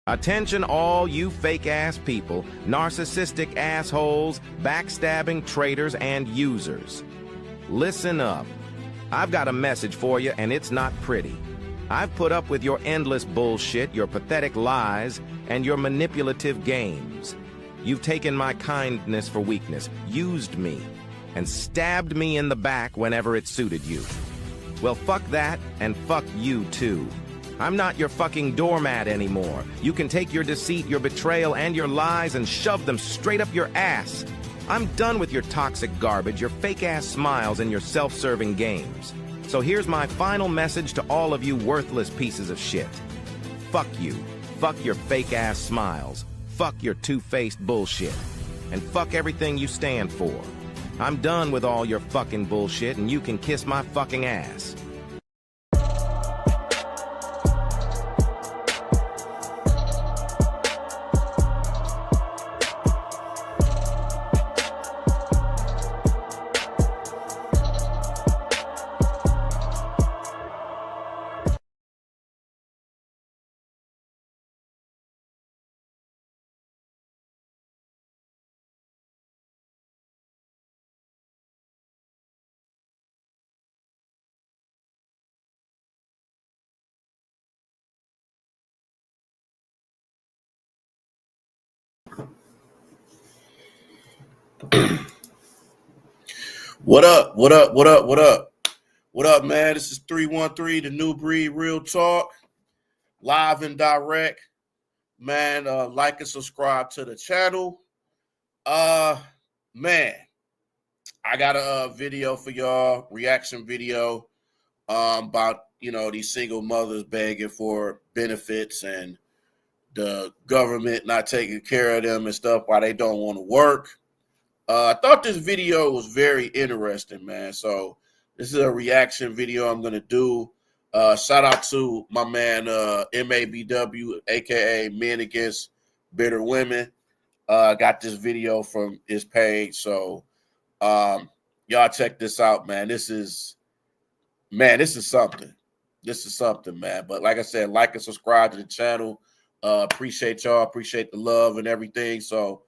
Attention all you fake-ass people, narcissistic assholes, backstabbing traitors, and users. Listen up. I've got a message for you, and it's not pretty. I've put up with your endless bullshit, your pathetic lies, and your manipulative games. You've taken my kindness for weakness, used me, and stabbed me in the back whenever it suited you. Well, fuck that, and fuck you too. I'm not your fucking doormat anymore. You can take your deceit, your betrayal, and your lies and shove them straight up your ass. I'm done with your toxic garbage, your fake-ass smiles, and your self-serving games. So here's my final message to all of you worthless pieces of shit. Fuck you. Fuck your fake-ass smiles. Fuck your two-faced bullshit. And fuck everything you stand for. I'm done with all your fucking bullshit, and you can kiss my fucking ass. What up? What up? What up? What up? What up, man? This is 313, the New Breed Real Talk, live and direct. Man, like and subscribe to the channel. Man, I got a video for y'all, reaction video about, these single mothers begging for benefits and the government not taking care of them and stuff while they don't want to work. I thought this video was very interesting, man. So this is a reaction video I'm going to do. Shout out to my man, MABW, a.k.a. Men Against Bitter Women. Got this video from his page. So y'all check this out, man. This is something. This is something, man. But like I said, like and subscribe to the channel. Appreciate y'all. Appreciate the love and everything. So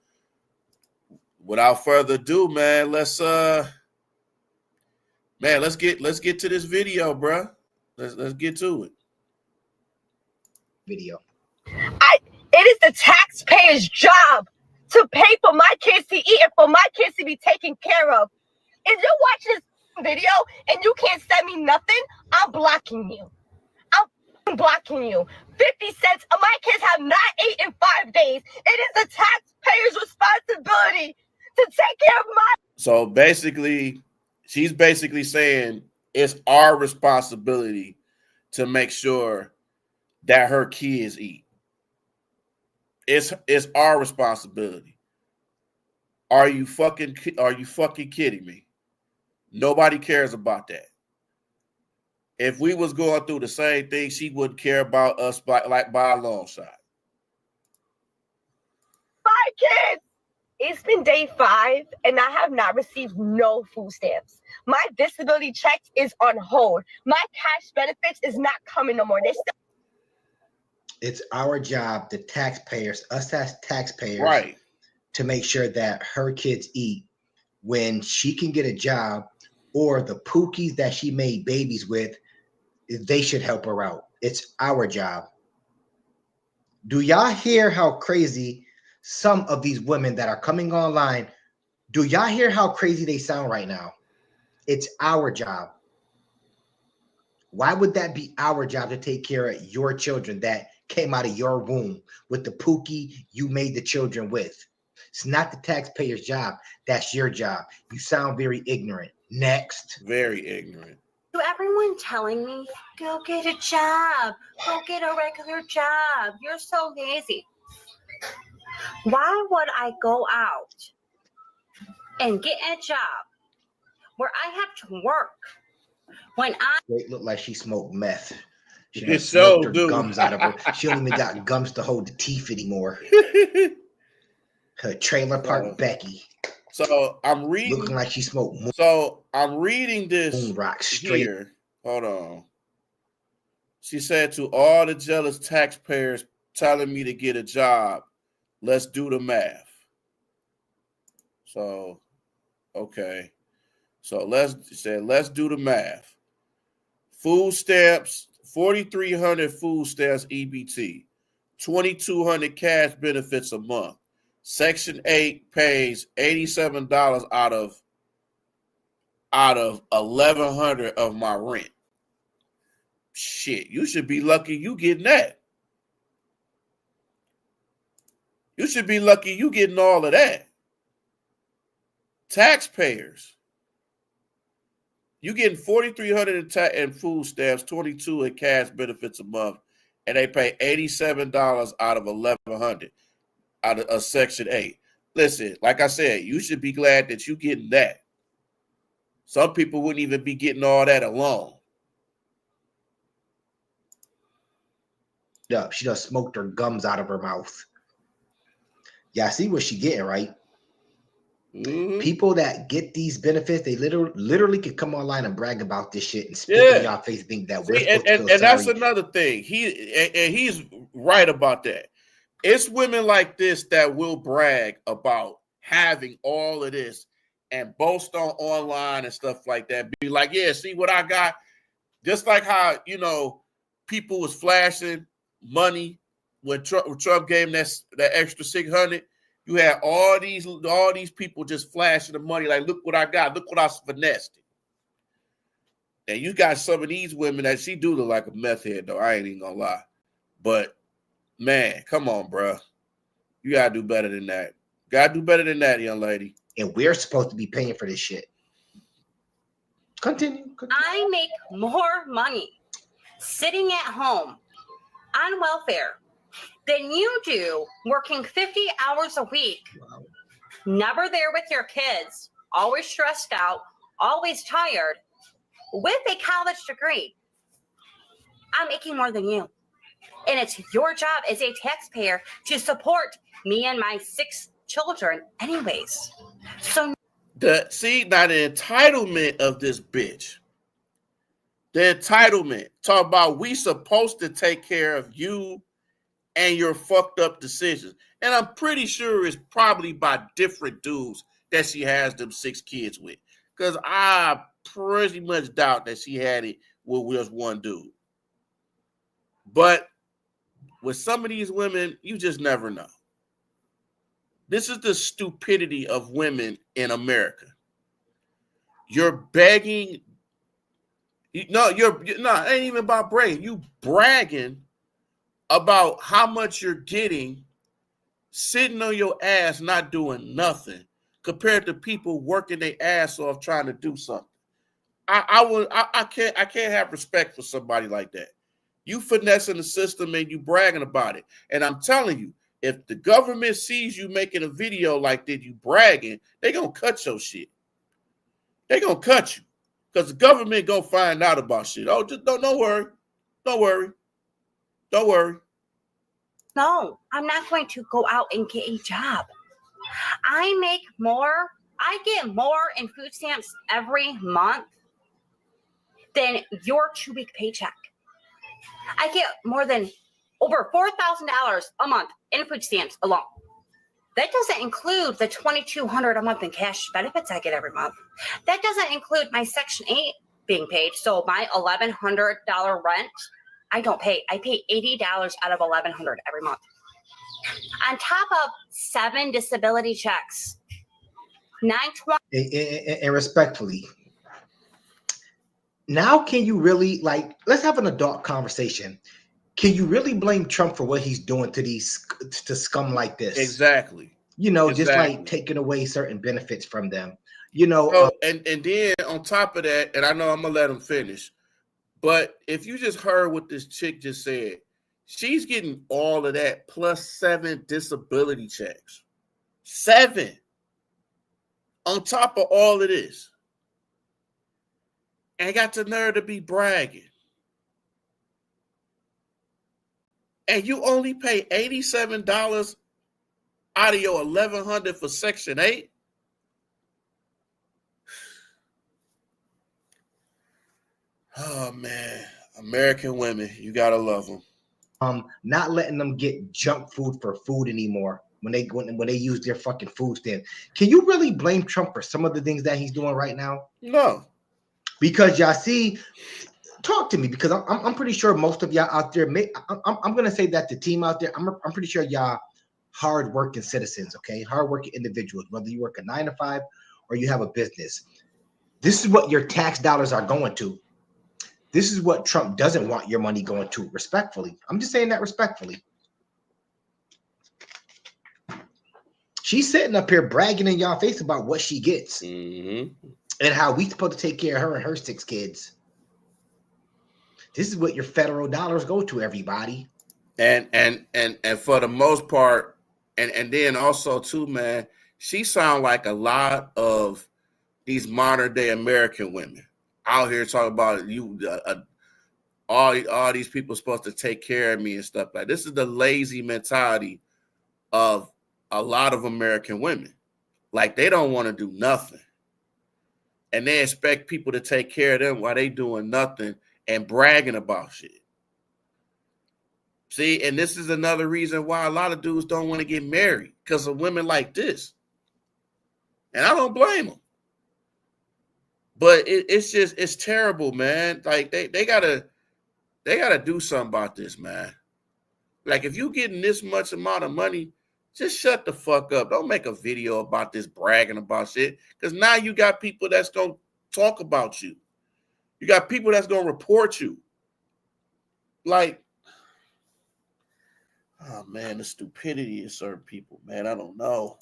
without further ado, man, let's get to this video, bro. Let's get to it. Video. It is the taxpayer's job to pay for my kids to eat and for my kids to be taken care of. If you're watching this video and you can't send me nothing, I'm blocking you. I'm blocking you. 50 cents. My kids have not ate in 5 days. It is the taxpayer's responsibility to take care of my. So basically, she's basically saying it's our responsibility to make sure that her kids eat. It's our responsibility. Are you fucking kidding me? Nobody cares about that. If we was going through the same thing, she wouldn't care about us by a long shot. My kids. It's been day 5, and I have not received no food stamps. My disability check is on hold. My cash benefits is not coming no more. It's our job, the taxpayers, us as taxpayers, right, to make sure that her kids eat when she can get a job, or the pookies that she made babies with, they should help her out. It's our job. Do y'all hear how crazy some of these women that are coming online, do y'all hear how crazy they sound right now? It's our job. Why would that be our job to take care of your children that came out of your womb with the pookie you made the children with? It's not the taxpayer's job. That's your job. You sound very ignorant. Next. Very ignorant. To everyone telling me, go get a job, go get a regular job. You're so lazy. Why would I go out and get a job where I have to work when It looked like she smoked meth. She It smoked so her do. gums out of her. She don't even got gums to hold the teeth anymore. Her trailer park Becky. So I'm reading, looking like she smoked. So I'm reading this rock straight. Here. Hold on. She said to all the jealous taxpayers telling me to get a job. Let's do the math. So, okay. So let's do the math. Food stamps, 4,300 food stamps EBT, 2,200 cash benefits a month. Section 8 pays $87 out of 1,100 of my rent. Shit, you should be lucky you getting that. You should be lucky you getting all of that. Taxpayers, you getting 4,300 in food stamps, 22 in cash benefits a month, and they pay $87 out of 1,100 out of Section 8. Listen, like I said, you should be glad that you getting that. Some people wouldn't even be getting all that alone. She done smoked her gums out of her mouth. Yeah, I see what she getting, right? Mm-hmm. People that get these benefits, they literally could come online and brag about this shit and spit in y'all face, think that we're supposed to feel sorry. And that's another thing. He's right about that. It's women like this that will brag about having all of this and boast on online and stuff like that. Be like, yeah, see what I got. Just like how, people was flashing money when Trump gave him that extra 600. You had all these people just flashing the money like, look what I got. Look what I finessed. And you got some of these women that she do look like a meth head, though. I ain't even gonna lie. But, man, come on, bro. You got to do better than that. Got to do better than that, young lady. And we're supposed to be paying for this shit. Continue. I make more money sitting at home on welfare than you do working 50 hours a week. Wow. Never there with your kids, always stressed out, always tired, with a college degree. I'm making more than you. And it's your job as a taxpayer to support me and my 6 children anyways. So the entitlement of this bitch. The entitlement. Talk about we supposed to take care of you and your fucked up decisions. And I'm pretty sure it's probably by different dudes that she has them 6 kids with. Because I pretty much doubt that she had it with just one dude. But with some of these women, you just never know. This is the stupidity of women in America. You're begging. It ain't even about bragging. You bragging about how much you're getting, sitting on your ass, not doing nothing, compared to people working their ass off trying to do something. I can't have respect for somebody like that. You finessing the system and you bragging about it. And I'm telling you, if the government sees you making a video like that, you bragging, they gonna cut your shit. They gonna cut you. Because the government gonna find out about shit. Oh, just don't worry. Don't worry. Don't worry. No, I'm not going to go out and get a job. I get more in food stamps every month than your 2-week paycheck. I get more than over $4,000 a month in food stamps alone. That doesn't include the $2,200 a month in cash benefits I get every month. That doesn't include my Section 8 being paid. So my $1,100 rent, I don't pay. I pay $80 out of $1,100 every month. On top of 7 disability checks, 920. And respectfully, now can you really, let's have an adult conversation. Can you really blame Trump for what he's doing to scum like this? Exactly. Just like taking away certain benefits from them. And then on top of that, and I know I'm gonna let him finish, but if you just heard what this chick just said, she's getting all of that plus 7 disability checks. 7 on top of all of this. And got the nerve to be bragging. And you only pay $87 out of your $1,100 for Section 8? Oh, man. American women, you got to love them. not letting them get junk food for food anymore when they use their fucking food stamp. Can you really blame Trump for some of the things that he's doing right now? No. Because y'all see, talk to me, because I'm pretty sure most of y'all out there I'm gonna say that the team out there, I'm pretty sure y'all hardworking citizens, okay, hardworking individuals, whether you work a 9 to 5 or you have a business. This is what your tax dollars are going to. This is what Trump doesn't want your money going to, respectfully. I'm just saying that respectfully. She's sitting up here bragging in y'all face about what she gets and how we supposed to take care of her and her 6 kids. This is what your federal dollars go to, everybody. And for the most part, and then also too, man, she sound like a lot of these modern day American women out here talking about all these people supposed to take care of me and stuff like this. Is the lazy mentality of a lot of American women. Like they don't want to do nothing, and they expect people to take care of them while they doing nothing and bragging about shit. See, and this is another reason why a lot of dudes don't want to get married, because of women like this. And I don't blame them. But it's terrible, man. Like they gotta do something about this, man. Like if you getting this much amount of money, just shut the fuck up. Don't make a video about this bragging about shit. Because now you got people that's gonna talk about you. You got people that's gonna report you. Like, oh man, the stupidity of certain people, man. I don't know.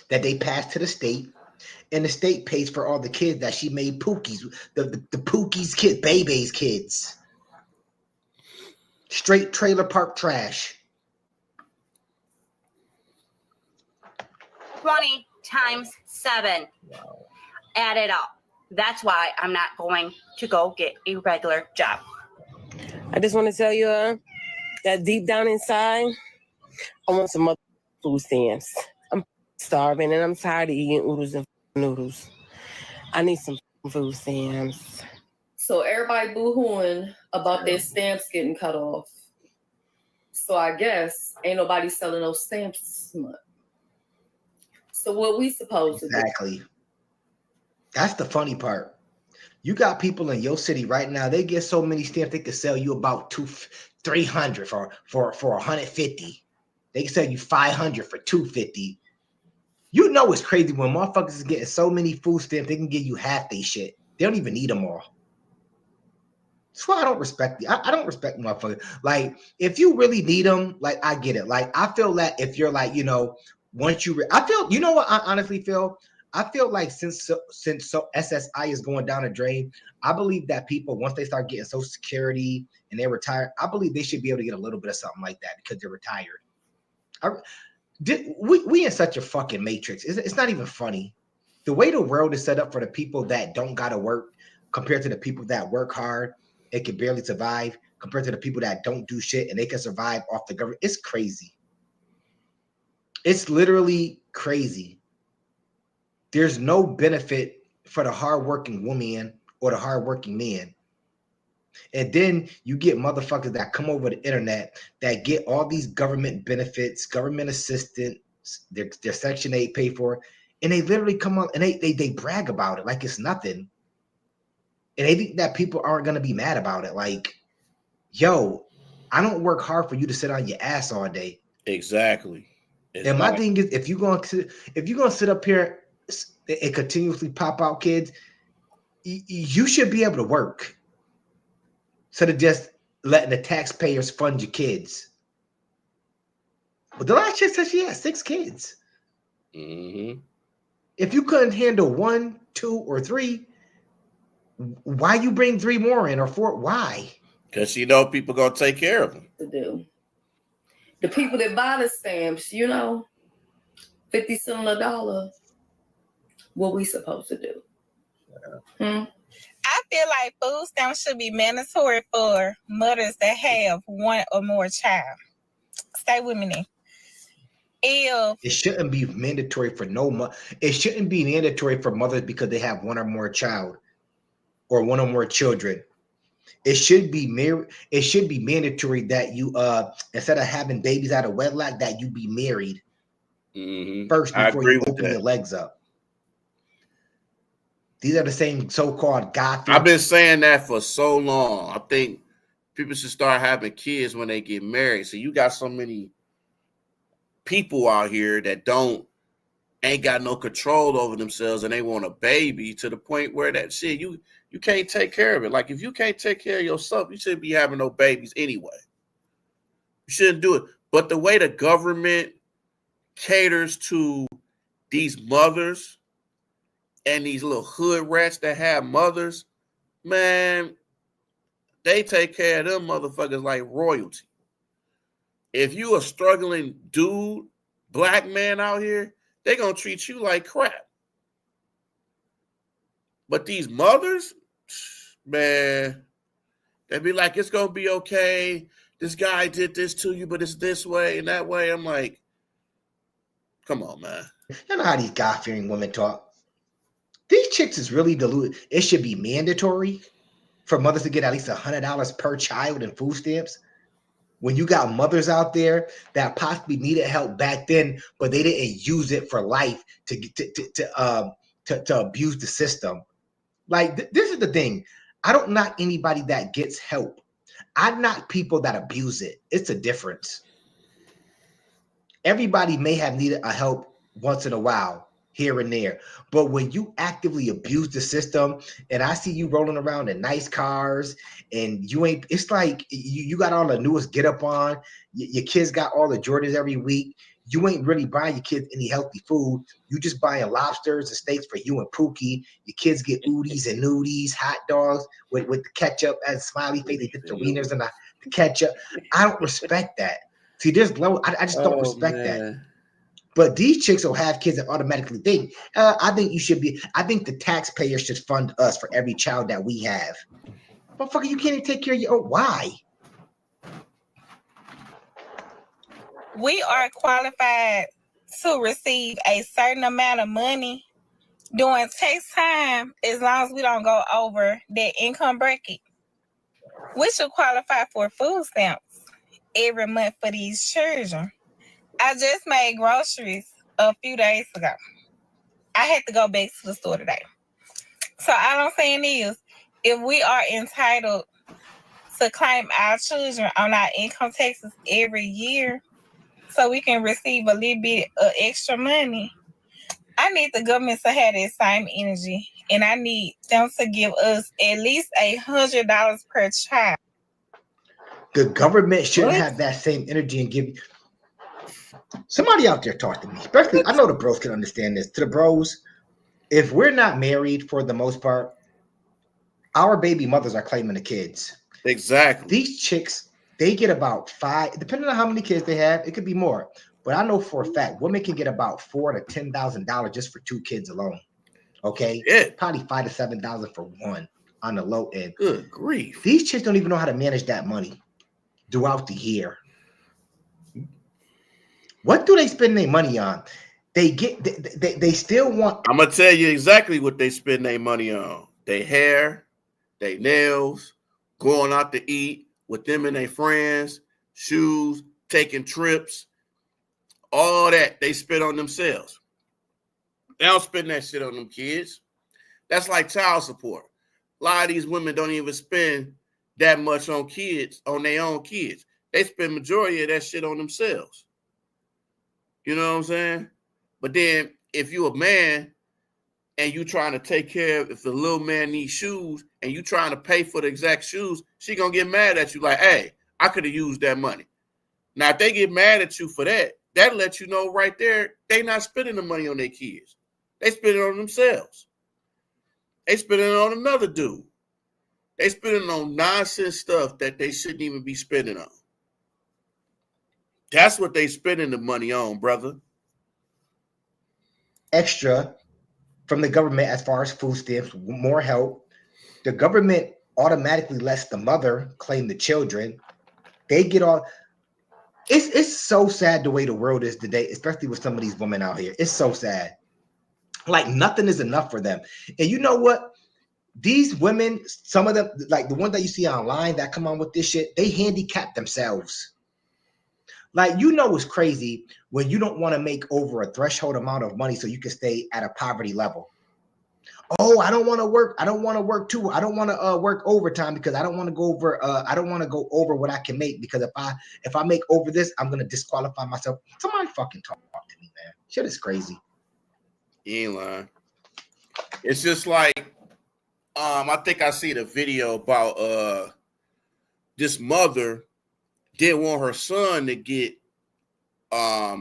That they pass to the state, and the state pays for all the kids that she made Pookie's, the Pookie's kid, Bebe's kids. Straight trailer park trash. 20 times 7. Wow. Add it up. That's why I'm not going to go get a regular job. I just want to tell you that deep down inside, I want some other food stamps. I'm starving and I'm tired of eating oodles and noodles. I need some food stamps. So everybody boo-hooing about their stamps getting cut off. So I guess ain't nobody selling those stamps this month. So what we supposed to do? Exactly. That's the funny part. You got people in your city right now, they get so many stamps they can sell you about 300 for 150. They can sell you 500 for 250. You know it's crazy when motherfuckers is getting so many food stamps they can give you half they shit. They don't even need them all. That's why I don't respect you. I don't respect motherfuckers. Like if you really need them, like I get it. Like I feel that if you're like, you know, once you I feel, you know what I honestly feel? I feel like since SSI is going down the drain, I believe that people, once they start getting Social Security and they retire, I believe they should be able to get a little bit of something like that because they're retired. We in such a fucking matrix. It's not even funny. The way the world is set up for the people that don't gotta work compared to the people that work hard and can barely survive, compared to the people that don't do shit and they can survive off the government. It's crazy. It's literally crazy. There's no benefit for the hardworking woman or the hardworking man. And then you get motherfuckers that come over the internet that get all these government benefits, government assistance, their Section 8 paid for, and they literally come on and they brag about it like it's nothing. And they think that people aren't going to be mad about it. Like, yo, I don't work hard for you to sit on your ass all day. Exactly. And my thing is, if you're going to sit up here and continuously pop out kids, you should be able to work instead of just letting the taxpayers fund your kids. But the last chick said she had 6 kids. Mm-hmm. If you couldn't handle 1, 2, or 3, why you bring 3 more in or 4? Why? Because you know people gonna take care of them. To do. The people that buy the stamps, you know, 50 cents on a dollar. What we supposed to do? I feel like food stamps should be mandatory for mothers that have 1 or more child. Stay with me now. It shouldn't be mandatory for it shouldn't be mandatory for mothers because they have 1 or more child or 1 or more children. It should be it should be mandatory that you instead of having babies out of wedlock, that you be married first I before agree you with open that. your legs up. These are the same so-called God. I've been saying that for so long. I think people should start having kids when they get married. So you got so many people out here that ain't got no control over themselves and they want a baby to the point where that shit you can't take care of it. Like if you can't take care of yourself, you shouldn't be having no babies anyway. You shouldn't do it. But the way the government caters to these mothers and these little hood rats that have mothers, man, they take care of them motherfuckers like royalty. If you a struggling dude, black man out here, they gonna treat you like crap. But these mothers, man, they be like, it's gonna be okay. This guy did this to you, but it's this way and that way. I'm like, come on, man. You know how these God-fearing women talk. These chicks is really deluded. It should be mandatory for mothers to get at least $100 per child in food stamps. When you got mothers out there that possibly needed help back then, but they didn't use it for life to abuse the system. Like this is the thing. I don't knock anybody that gets help. I knock people that abuse it. It's a difference. Everybody may have needed a help once in a while, here and there. But when you actively abuse the system, and I see you rolling around in nice cars, and you ain't, it's like you got all the newest get up on, your kids got all the Jordans every week. You ain't really buying your kids any healthy food. You just buying lobsters and steaks for you and Pookie. Your kids get Udies and Nudies, hot dogs with the ketchup as smiley face. They dip the wieners in the ketchup. I don't respect that. See, there's low. I just don't respect that. But these chicks will have kids that automatically think, I think you should be, I think the taxpayer should fund us for every child that we have. Motherfucker, you can't even take care of your own. Why? We are qualified to receive a certain amount of money during tax time as long as we don't go over that income bracket. We should qualify for food stamps every month for these children. I just made groceries a few days ago. I had to go back to the store today. So all I'm saying is, if we are entitled to claim our children on our income taxes every year so we can receive a little bit of extra money, I need the government to have that same energy, and I need them to give us at least $100 per child. The government shouldn't have that same energy and give. Somebody out there talk to me, especially, I know the bros can understand this. To the bros, if we're not married for the most part, our baby mothers are claiming the kids. Exactly. These chicks, they get about 5, depending on how many kids they have, it could be more. But I know for a fact, women can get about $4,000 to $10,000 just for 2 kids alone. Okay, probably $5,000 to $7,000 for one on the low end. Good grief! These chicks don't even know how to manage that money throughout the year. What do they spend their money on? They still want. I'm gonna tell you exactly what they spend their money on: their hair, their nails, going out to eat with them and their friends, shoes, taking trips, all that they spend on themselves. They don't spend that shit on them kids. That's like child support. A lot of these women don't even spend that much on kids, on their own kids. They spend majority of that shit on themselves. You know what I'm saying? But then if you a man and you trying to take care of, if the little man needs shoes and you trying to pay for the exact shoes, she gonna get mad at you like, hey, I could have used that money. Now, if they get mad at you for that, that lets you know right there, they not spending the money on their kids. They spend it on themselves. They spending it on another dude. They spending on nonsense stuff that they shouldn't even be spending on. That's what they spending the money on, brother. Extra from the government as far as food stamps, more help. The government automatically lets the mother claim the children. They get all. It's so sad the way the world is today, especially with some of these women out here. It's so sad. Like nothing is enough for them. And you know what? These women, some of them, like the ones that you see online that come on with this shit, they handicap themselves. Like, you know, it's crazy when you don't want to make over a threshold amount of money so you can stay at a poverty level. Oh, I don't want to work. I don't want to work too. I don't want to work overtime because I don't want to go over. I don't want to go over what I can make, because if I make over this, I'm gonna disqualify myself. Somebody fucking talk to me, man. Shit is crazy. You ain't lying. It's just like, I think I seen a video about this mother didn't want her son to get a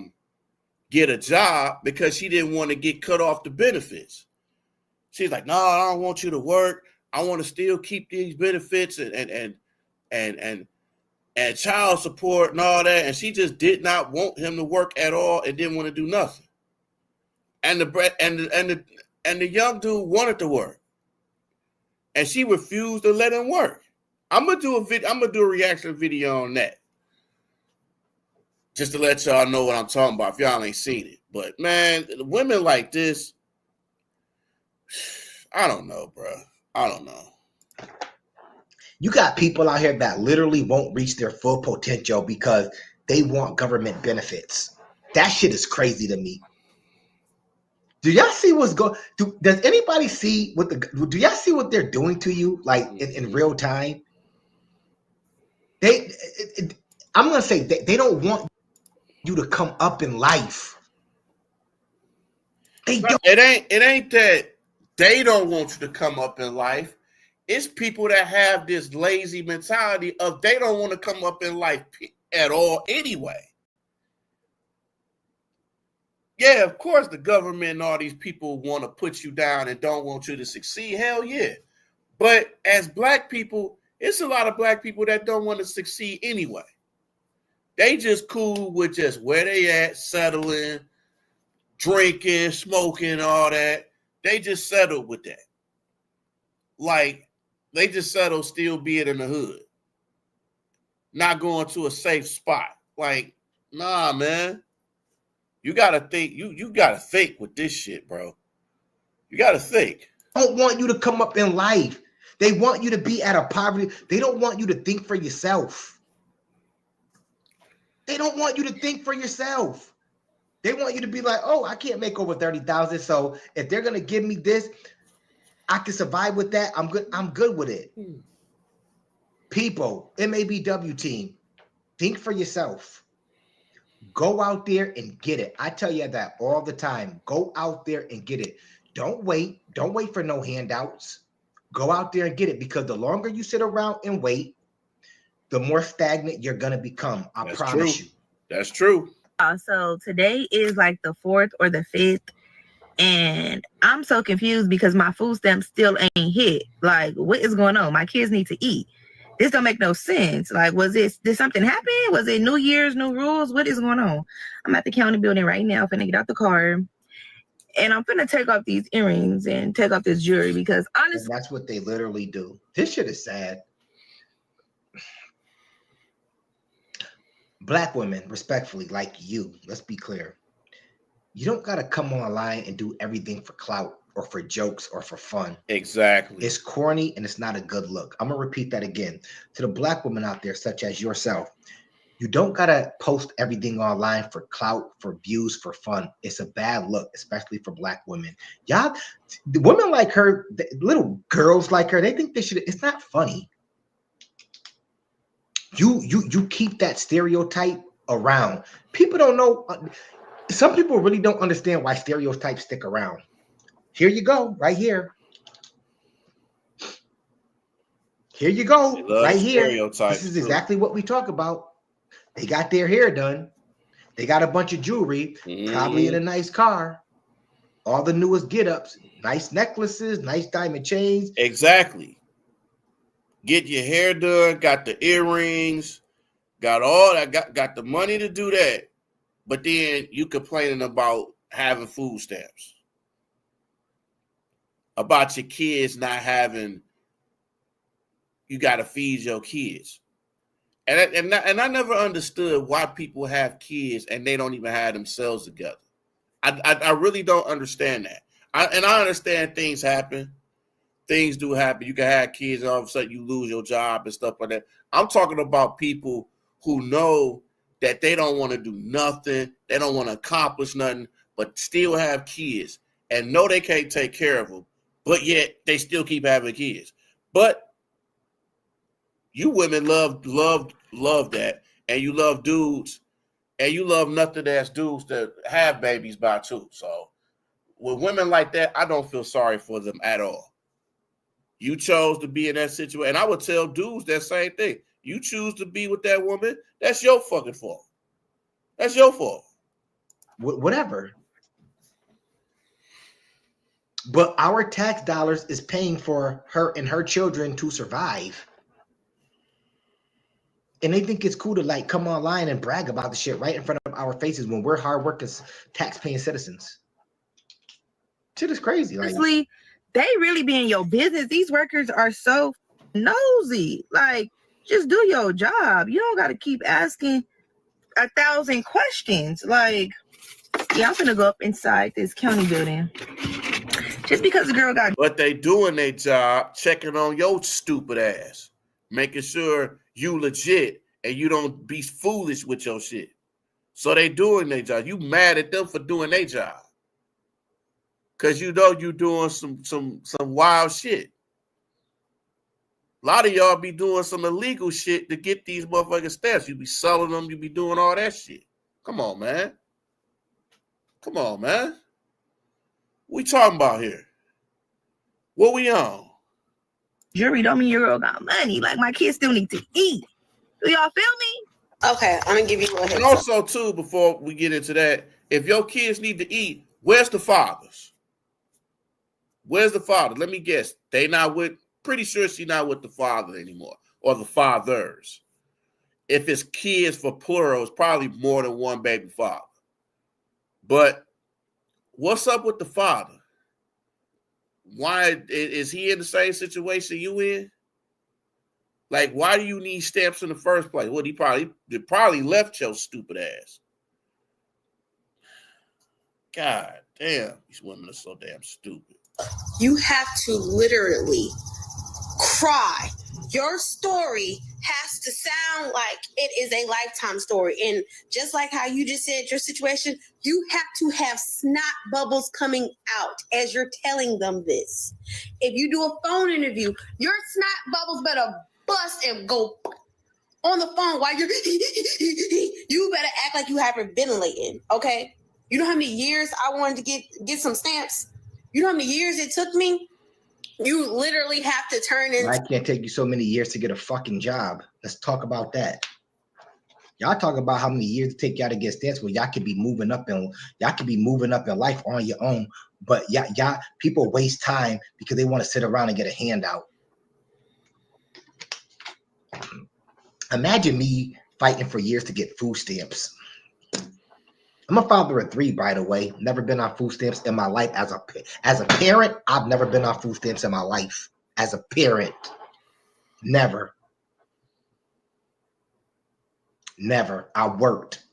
job because she didn't want to get cut off the benefits. She's like, no, I don't want you to work. I want to still keep these benefits and child support and all that. And she just did not want him to work at all and didn't want to do nothing. And the young dude wanted to work, and she refused to let him work. I'm gonna do a reaction video on that, just to let y'all know what I'm talking about if y'all ain't seen it. But man, women like this, I don't know, bro. I don't know. You got people out here that literally won't reach their full potential because they want government benefits. That shit is crazy to me. Do y'all see what's going? Does anybody see do y'all see what they're doing to you, like in real time? I'm gonna say they don't want you to come up in life. They don't. It ain't that they don't want you to come up in life. It's people that have this lazy mentality of they don't want to come up in life at all anyway. Yeah, of course the government and all these people want to put you down and don't want you to succeed. Hell yeah. But as black people, it's a lot of black people that don't want to succeed anyway. They just cool with just where they at, settling, drinking, smoking, all that. They just settle with that. Like, they just settle still being in the hood. Not going to a safe spot. Like, nah, man. You gotta think. You gotta think with this shit, bro. You gotta think. They don't want you to come up in life. They want you to be at a poverty. They don't want you to think for yourself. They don't want you to think for yourself. They want you to be like, oh, I can't make over 30,000. So if they're gonna give me this, I can survive with that. I'm good. I'm good with it. People, MABW team, think for yourself. Go out there and get it. I tell you that all the time. Go out there and get it. Don't wait. Don't wait for no handouts. Go out there and get it, because the longer you sit around and wait, the more stagnant you're going to become. I promise you. That's true. So today is like the 4th or the 5th. And I'm so confused because my food stamp still ain't hit. Like, what is going on? My kids need to eat. This don't make no sense. Like, did something happen? Was it New Year's, new rules? What is going on? I'm at the county building right now, finna get out the car. And I'm finna take off these earrings and take off this jewelry, because honestly, that's what they literally do. This shit is sad. Black women, respectfully, like you, let's be clear. You don't got to come online and do everything for clout or for jokes or for fun. Exactly. It's corny and it's not a good look. I'm going to repeat that again. To the black women out there, such as yourself, you don't got to post everything online for clout, for views, for fun. It's a bad look, especially for black women. Y'all, the women like her, the little girls like her, they think they should. It's not funny. You keep that stereotype around. People don't know. Some people really don't understand why stereotypes stick around. Here you go, right here. Here you go, right here. This is exactly what we talk about. They got their hair done. They got a bunch of jewelry, probably in a nice car. All the newest get-ups, nice necklaces, nice diamond chains. Exactly. Get your hair done, got the earrings, got all that, got the money to do that. But then you complaining about having food stamps, about your kids not having, you got to feed your kids. And I never understood why people have kids and they don't even have themselves together. I really don't understand that. I understand things happen. things do happen. You can have kids and all of a sudden you lose your job and stuff like that. I'm talking about people who know that they don't want to do nothing. They don't want to accomplish nothing, but still have kids and know they can't take care of them, but yet they still keep having kids. But you women love that, and you love dudes, and you love nothing that's dudes that have babies by too. So with women like that, I don't feel sorry for them at all. You chose to be in that situation. And I would tell dudes that same thing. You choose to be with that woman, that's your fucking fault. That's your fault. Whatever. But our tax dollars is paying for her and her children to survive. And they think it's cool to like come online and brag about the shit right in front of our faces when we're hardworking, tax-paying citizens. Shit is crazy. Like, honestly, they really be in your business. These workers are so nosy. Like, just do your job. You don't got to keep asking 1,000 questions. Like, yeah, I'm gonna go up inside this county building. Just because the girl got. But they doing their job, checking on your stupid ass, making sure you legit and you don't be foolish with your shit. So they doing their job. You mad at them for doing their job. Cause you know you doing some wild shit. A lot of y'all be doing some illegal shit to get these motherfucking stamps. You be selling them, you be doing all that shit. Come on, man. Come on, man. What we talking about here? What we on? Jury don't mean your girl got money. Like, my kids still need to eat. Do y'all feel me? Okay, I'm gonna give you a heads And also, too, before we get into that, if your kids need to eat, where's the fathers? Where's the father? Let me guess. They not with, pretty sure she's not with the father anymore, or the fathers. If it's kids for plural, it's probably more than one baby father. But what's up with the father? Why is he in the same situation you in? Like, why do you need stamps in the first place? Well, they probably left your stupid ass. God damn, these women are so damn stupid. You have to literally cry. Your story has to sound like it is a lifetime story. And just like how you just said your situation, you have to have snot bubbles coming out as you're telling them this. If you do a phone interview, your snot bubbles better bust and go on the phone while you're you better act like you hyperventilating, okay? You know how many years I wanted to get some stamps? You know how many years it took me? You literally have to turn in. I can't take you so many years to get a fucking job. Let's talk about that. Y'all talk about how many years it take y'all to get stamps. Well, y'all could be moving up in life on your own. But y'all people waste time because they want to sit around and get a handout. Imagine me fighting for years to get food stamps. I'm a father of 3, by the way. Never been on food stamps in my life. As a parent, I've never been on food stamps in my life. As a parent, never. I worked.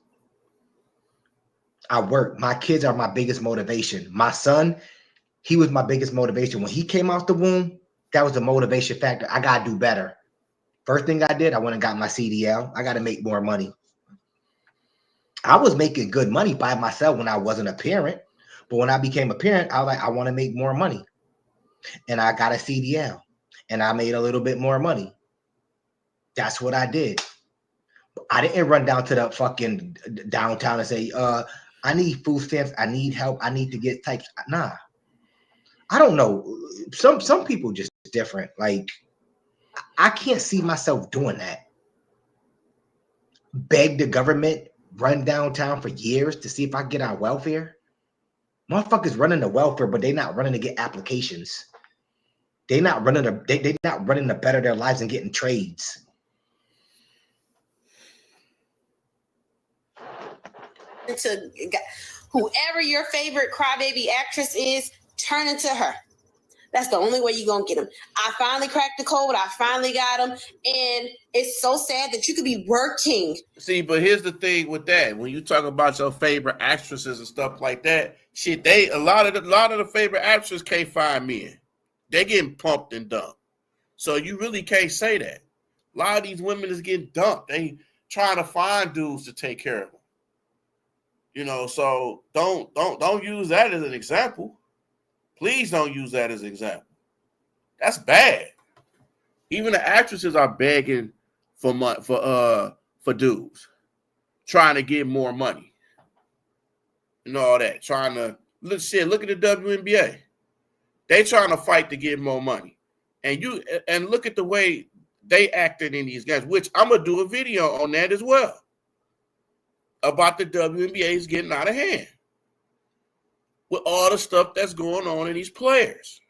My kids are my biggest motivation. My son, he was my biggest motivation. When he came out the womb, that was the motivation factor. I got to do better. First thing I did, I went and got my CDL. I got to make more money. I was making good money by myself when I wasn't a parent. But when I became a parent, I was like, I want to make more money. And I got a CDL. And I made a little bit more money. That's what I did. I didn't run down to the fucking downtown and say, I need food stamps. I need help. I need to get types. Nah. I don't know. Some people just different. Like, I can't see myself doing that. Beg the government, run downtown for years to see if I get on welfare. Motherfuckers running the welfare, but they not running to get applications. They not running to better their lives and getting trades. To whoever your favorite crybaby actress is, turn into her. That's the only way you're going to get them. I finally cracked the code. I finally got them. And it's so sad that you could be working. See, but here's the thing with that. When you talk about your favorite actresses and stuff like that, shit, a lot of the favorite actresses can't find men. They're getting pumped and dumped. So you really can't say that. A lot of these women is getting dumped. They trying to find dudes to take care of them. You know, so don't use that as an example. Please don't use that as an example. That's bad. Even the actresses are begging for dudes, trying to get more money and all that. Trying to look at the WNBA. They trying to fight to get more money, and look at the way they acted in these games. Which I'm gonna do a video on that as well about the WNBA's getting out of hand with all the stuff that's going on in these players.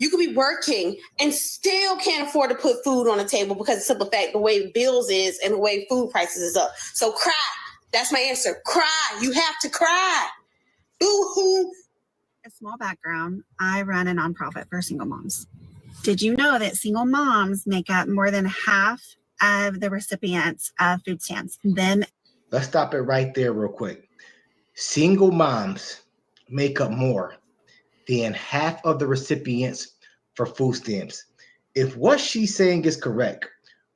You could be working and still can't afford to put food on the table because of the simple fact the way bills is and the way food prices is up. So cry. That's my answer. Cry. You have to cry. Boo-hoo. A small background. I run a nonprofit for single moms. Did you know that single moms make up more than half of the recipients of food stamps? Let's stop it right there real quick. Single moms make up more than half of the recipients for food stamps. If what she's saying is correct,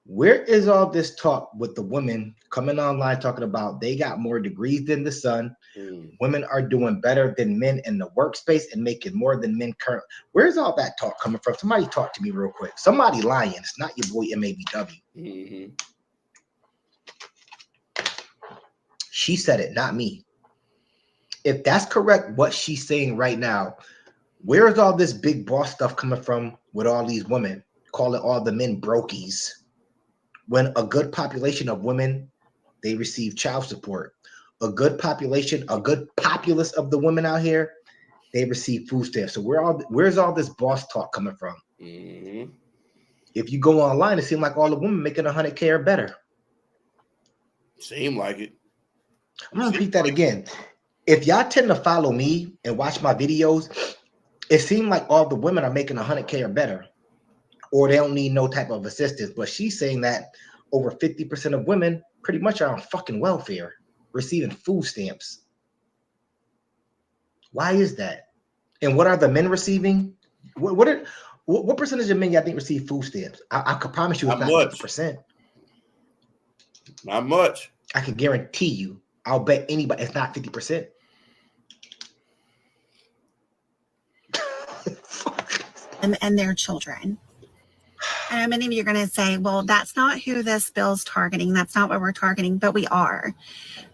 where is all this talk with the women coming online talking about they got more degrees than the sun? Women are doing better than men in the workspace and making more than men currently. Where's all that talk coming from? Somebody talk to me real quick. Somebody lying. It's not your boy MABW. Mm-hmm. She said it, not me. If that's correct, what she's saying right now, where is all this big boss stuff coming from with all these women calling all the men brokies? When a good population of women, they receive child support. A good populace of the women out here, they receive food stamps. So where's all this boss talk coming from? Mm-hmm. If you go online, it seems like all the women making 100K or better. Seem like it. I'm gonna repeat that again. If y'all tend to follow me and watch my videos, it seems like all the women are making 100K or better, or they don't need no type of assistance. But she's saying that over 50% of women pretty much are on fucking welfare, receiving food stamps. Why is that? And what are the men receiving? What percentage of men y'all think receive food stamps? I could promise you it's not 50%. Not much. I can guarantee you. I'll bet anybody it's not 50%. And their children. I know many of you are going to say, well, that's not who this bill's targeting. That's not what we're targeting, but we are.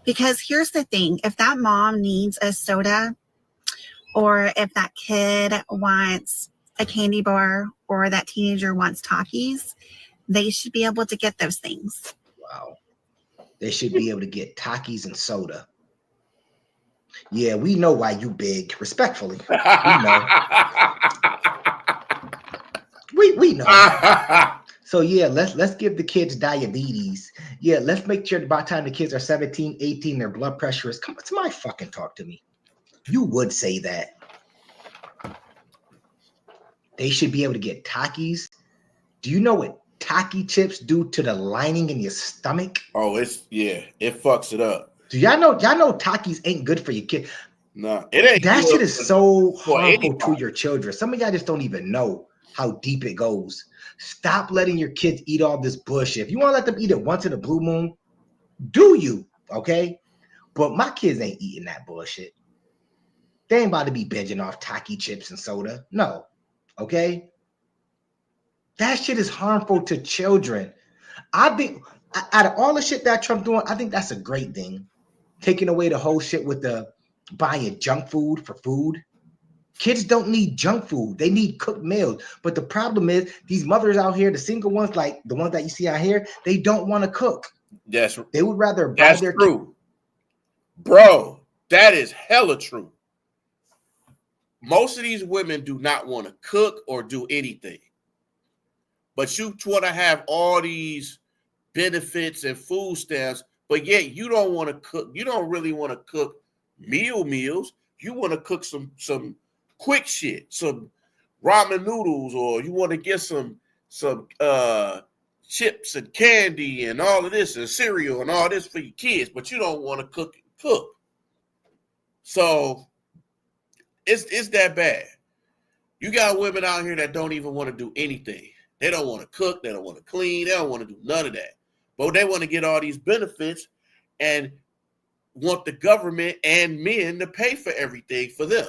Because here's the thing. If that mom needs a soda, or if that kid wants a candy bar, or that teenager wants Takis, they should be able to get those things. Wow. They should be able to get Takis and soda. Yeah, we know why you big. Respectfully. We know. We know. So yeah, let's give the kids diabetes. Yeah, let's make sure by the time the kids are 17, 18, their blood pressure is come. Somebody fucking talk to me. You would say that. They should be able to get Takis. Do you know what Taki chips do to the lining in your stomach? Oh, it fucks it up. Do y'all know Takis ain't good for your kid? No, it ain't. That shit is so harmful anybody. to your children. Some of y'all just don't even know how deep it goes. Stop letting your kids eat all this bullshit. If you want to let them eat it once in a blue moon, do you, okay? But my kids ain't eating that bullshit. They ain't about to be binging off Taki chips and soda. No, okay? That shit is harmful to children. I think out of all the shit that Trump doing, I think that's a great thing. Taking away the whole shit with the buying junk food for food. Kids don't need junk food. They need cooked meals. But the problem is these mothers out here, the single ones, like the ones that you see out here, they don't want to cook. They would rather buy their true. Bro, that is hella true. Most of these women do not want to cook or do anything. But you want to have all these benefits and food stamps, but yet you don't want to cook. You don't really want to cook meals. You want to cook some quick shit, some ramen noodles, or you want to get some chips and candy and all of this and cereal and all this for your kids, but you don't want to cook. So it's that bad. You got women out here that don't even want to do anything. They don't want to cook. They don't want to clean. They don't want to do none of that. But they want to get all these benefits and want the government and men to pay for everything for them.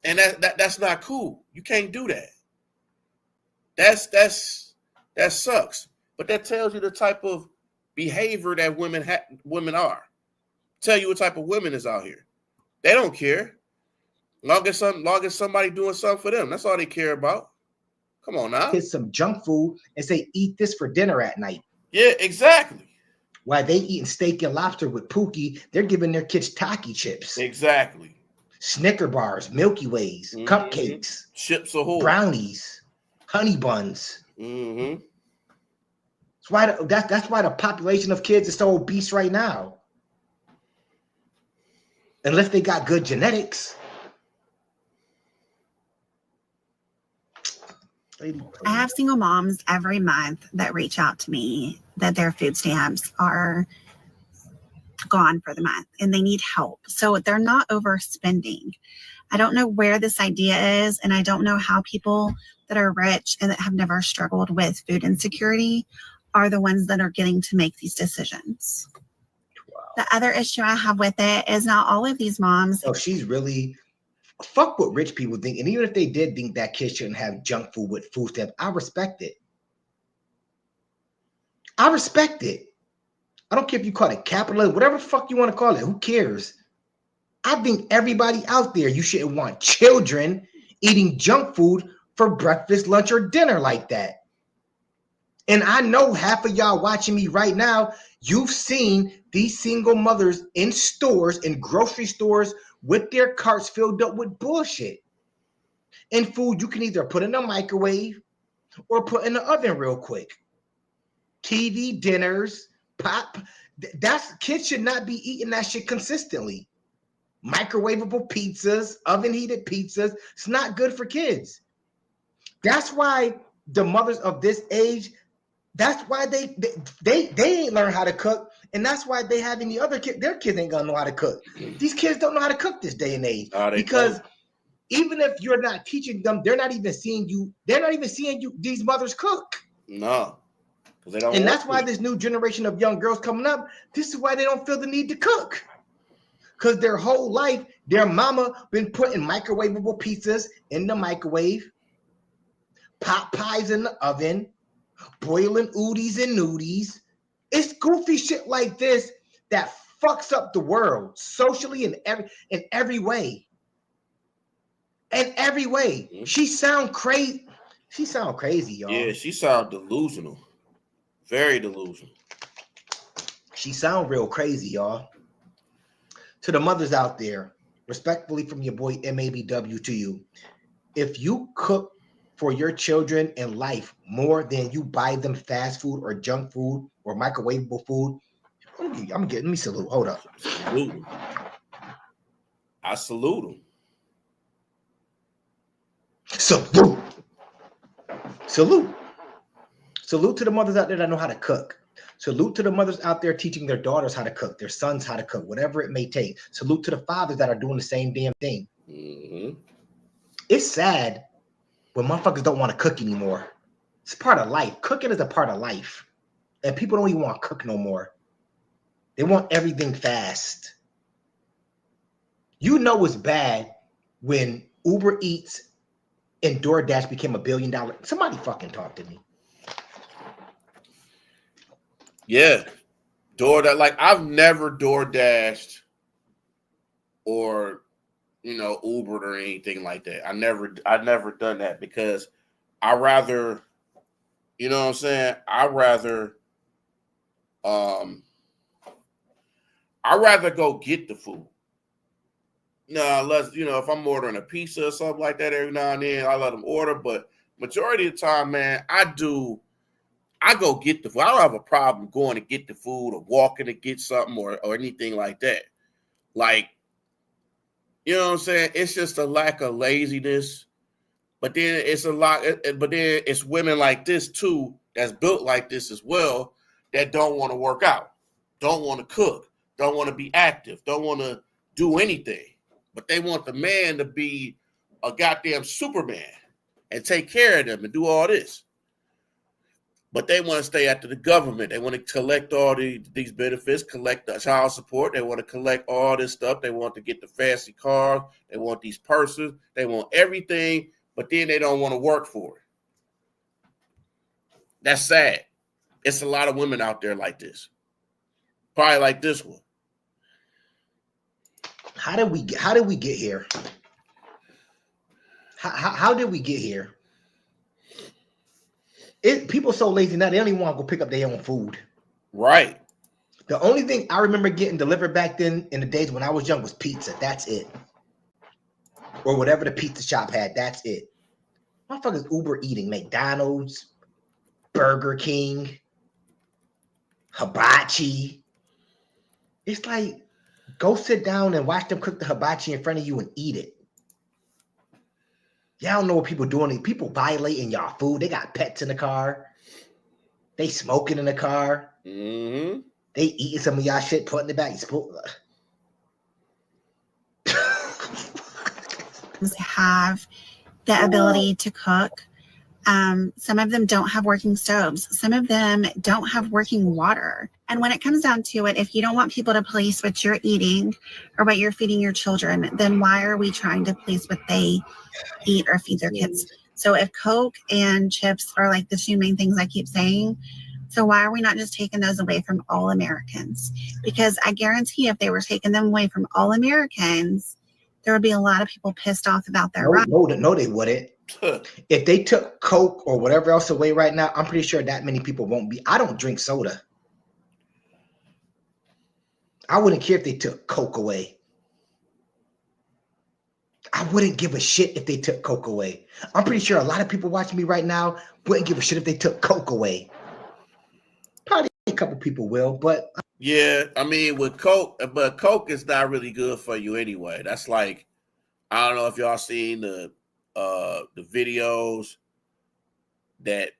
And that's not cool. You can't do that. That sucks. But that tells you the type of behavior that women are. Tell you what type of women is out here. They don't care. Long as somebody doing something for them. That's all they care about. Come on now. Get some junk food and say, eat this for dinner at night. Yeah, exactly. While they eating steak and lobster with Pookie, they're giving their kids Taki chips. Exactly. Snicker bars, Milky Ways, cupcakes, chips ahoy, brownies, honey buns. Mm-hmm. That's why the population of kids is so obese right now. Unless they got good genetics. I have single moms every month that reach out to me that their food stamps are gone for the month and they need help. So they're not overspending. I don't know where this idea is, and I don't know how people that are rich and that have never struggled with food insecurity are the ones that are getting to make these decisions. Wow. The other issue I have with it is not all of these moms. Oh, she's really fuck what rich people think. And even if they did think that kids shouldn't have junk food with food stamps, I respect it. I respect it. I don't care if you call it capitalism, whatever the fuck you want to call it. Who cares? I think everybody out there, you shouldn't want children eating junk food for breakfast, lunch, or dinner like that. And I know half of y'all watching me right now, you've seen these single mothers in stores, in grocery stores, with their carts filled up with bullshit. And food you can either put in the microwave or put in the oven real quick. TV dinners, pop. Kids should not be eating that shit consistently. Microwavable pizzas, oven heated pizzas. It's not good for kids. That's why the mothers of this age, that's why they ain't learn how to cook, and that's why they have any other kid. Their kids ain't gonna know how to cook. These kids don't know how to cook this day and age because even if you're not teaching them, they're not even seeing you. They're not even seeing you. These mothers cook. No, because they don't. And that's why this new generation of young girls coming up. This is why they don't feel the need to cook. Because their whole life, their mama been putting microwavable pizzas in the microwave, pot pies in the oven, boiling oodies and nudies. It's goofy shit like this that fucks up the world socially in every way. In every way. She sound crazy. She sound crazy, y'all. Yeah, she sound delusional. Very delusional. She sound real crazy, y'all. To the mothers out there, respectfully from your boy MABW to you, if you cook for your children in life more than you buy them fast food or junk food or microwavable food, let me salute. Hold up. Salute. I salute them. Salute. Salute. Salute to the mothers out there that know how to cook. Salute to the mothers out there teaching their daughters how to cook, their sons how to cook, whatever it may take. Salute to the fathers that are doing the same damn thing. Mm-hmm. It's sad when motherfuckers don't want to cook anymore. It's part of life. Cooking is a part of life. And people don't even want to cook no more. They want everything fast. You know it's bad when Uber Eats and DoorDash became $1 billion. Somebody fucking talk to me. Yeah. DoorDash, like I've never DoorDashed or Ubered or anything like that. I've never done that because I rather, you know what I'm saying? I rather go get the food. No, unless, if I'm ordering a pizza or something like that every now and then, I let them order. But majority of the time, man, I go get the food. I don't have a problem going to get the food or walking to get something or anything like that. Like, you know what I'm saying? It's just a lack of laziness. But then it's women like this too, that's built like this as well, that don't want to work out, don't want to cook, don't want to be active, don't want to do anything. But they want the man to be a goddamn Superman and take care of them and do all this. But they want to stay after the government. They want to collect all these benefits, collect the child support. They want to collect all this stuff. They want to get the fancy cars. They want these purses. They want everything, but then they don't want to work for it. That's sad. It's a lot of women out there like this. Probably like this one. How did we get here? How did we get here? People so lazy now, they don't even want to go pick up their own food. Right. The only thing I remember getting delivered back then in the days when I was young was pizza. That's it. Or whatever the pizza shop had. That's it. Motherfuckers Uber eating McDonald's, Burger King, hibachi. It's like, go sit down and watch them cook the hibachi in front of you and eat it. Y'all don't know what people doing. People violating y'all food. They got pets in the car. They smoking in the car. Mm-hmm. They eating some of y'all shit, putting it back. Have the ability to cook. Some of them don't have working stoves. Some of them don't have working water. And when it comes down to it, if you don't want people to police what you're eating or what you're feeding your children, then why are we trying to police what they eat or feed their kids? So if Coke and chips are like the two main things I keep saying, so why are we not just taking those away from all Americans? Because I guarantee if they were taking them away from all Americans, there would be a lot of people pissed off about their rights. No, they wouldn't. If they took Coke or whatever else away right now, I'm pretty sure that many people won't be. I don't drink soda. I wouldn't care if they took Coke away. I wouldn't give a shit if they took Coke away. I'm pretty sure a lot of people watching me right now wouldn't give a shit if they took Coke away. Probably a couple people will, but yeah, I mean with Coke, but Coke is not really good for you anyway. That's like, I don't know if y'all seen the videos that,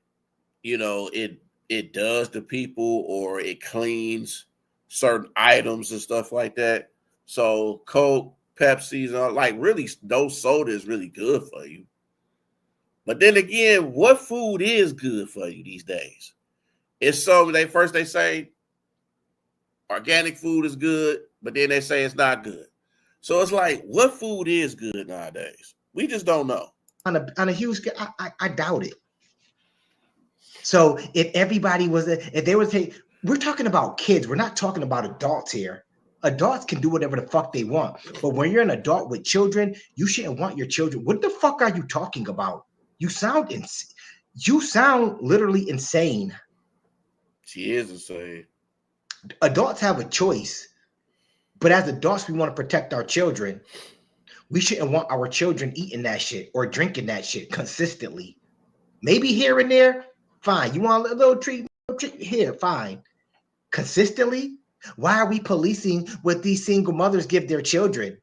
you know, it does to people, or it cleans certain items and stuff like that. So Coke, Pepsi's, like really no soda is really good for you. But then again, what food is good for you these days? It's so they say organic food is good, but then they say it's not good. So it's like, what food is good nowadays? We just don't know. On a huge scale, I doubt it. So if everybody was, if they were take, we're talking about kids. We're not talking about adults here. Adults can do whatever the fuck they want. But when you're an adult with children, you shouldn't want your children. What the fuck are you talking about? You sound literally insane. She is insane. Adults have a choice. But as adults, we want to protect our children. We shouldn't want our children eating that shit or drinking that shit consistently. Maybe here and there, fine. You want a little treat here, fine. Consistently? Why are we policing what these single mothers give their children?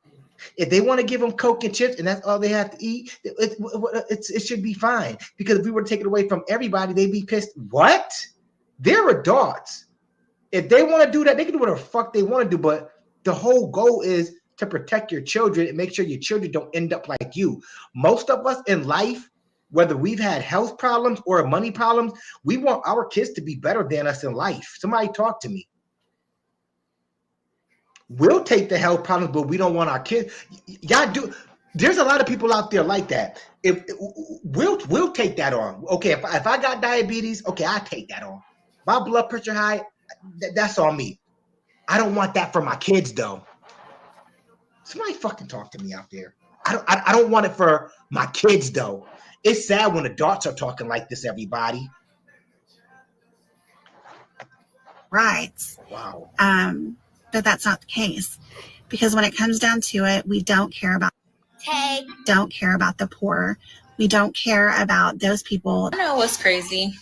If they want to give them Coke and chips and that's all they have to eat, it should be fine. Because if we were to take it away from everybody, they'd be pissed. What? They're adults. If they want to do that, they can do whatever the fuck they want to do. But the whole goal is to protect your children and make sure your children don't end up like you. Most of us in life, whether we've had health problems or money problems, we want our kids to be better than us in life. Somebody talk to me. We'll take the health problems, but we don't want our kids. Y'all do. There's a lot of people out there like that. We'll take that on. Okay, if I got diabetes, okay, I take that on. My blood pressure high, that's on me. I don't want that for my kids though. Somebody fucking talk to me out there. I don't want it for my kids though. It's sad when adults are talking like this, everybody. Right. Wow. But that's not the case. Because when it comes down to it, we don't care about the poor. We don't care about those people. I know what's crazy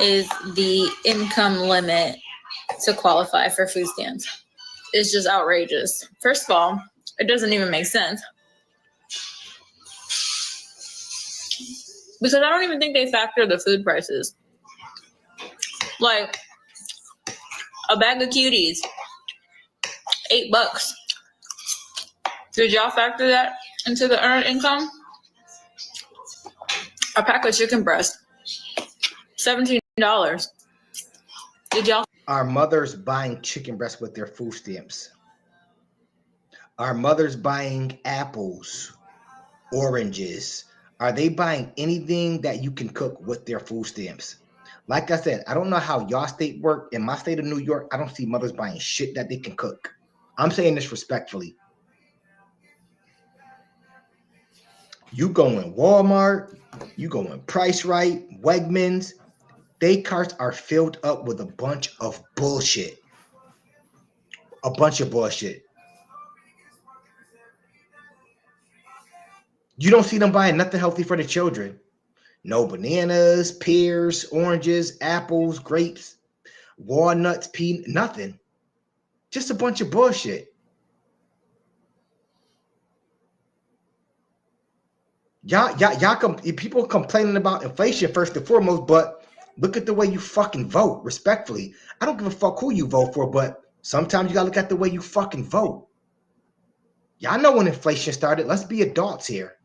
is the income limit to qualify for food stamps. It's just outrageous. First of all, it doesn't even make sense. Because I don't even think they factor the food prices. Like, a bag of cuties, $8. Did y'all factor that? into the earned income, a pack of chicken breast, $17. Did y'all? Are mothers buying chicken breast with their food stamps? Are mothers buying apples, oranges? Are they buying anything that you can cook with their food stamps? Like I said, I don't know how y'all state work. In my state of New York, I don't see mothers buying shit that they can cook. I'm saying this respectfully. You go in Walmart, you go in Price Right, Wegmans, they carts are filled up with a bunch of bullshit. A bunch of bullshit. You don't see them buying nothing healthy for the children. No bananas, pears, oranges, apples, grapes, walnuts, peanuts, nothing. Just a bunch of bullshit. People complaining about inflation first and foremost, but look at the way you fucking vote, respectfully. I don't give a fuck who you vote for, but sometimes you gotta look at the way you fucking vote. Y'all know when inflation started. Let's be adults here.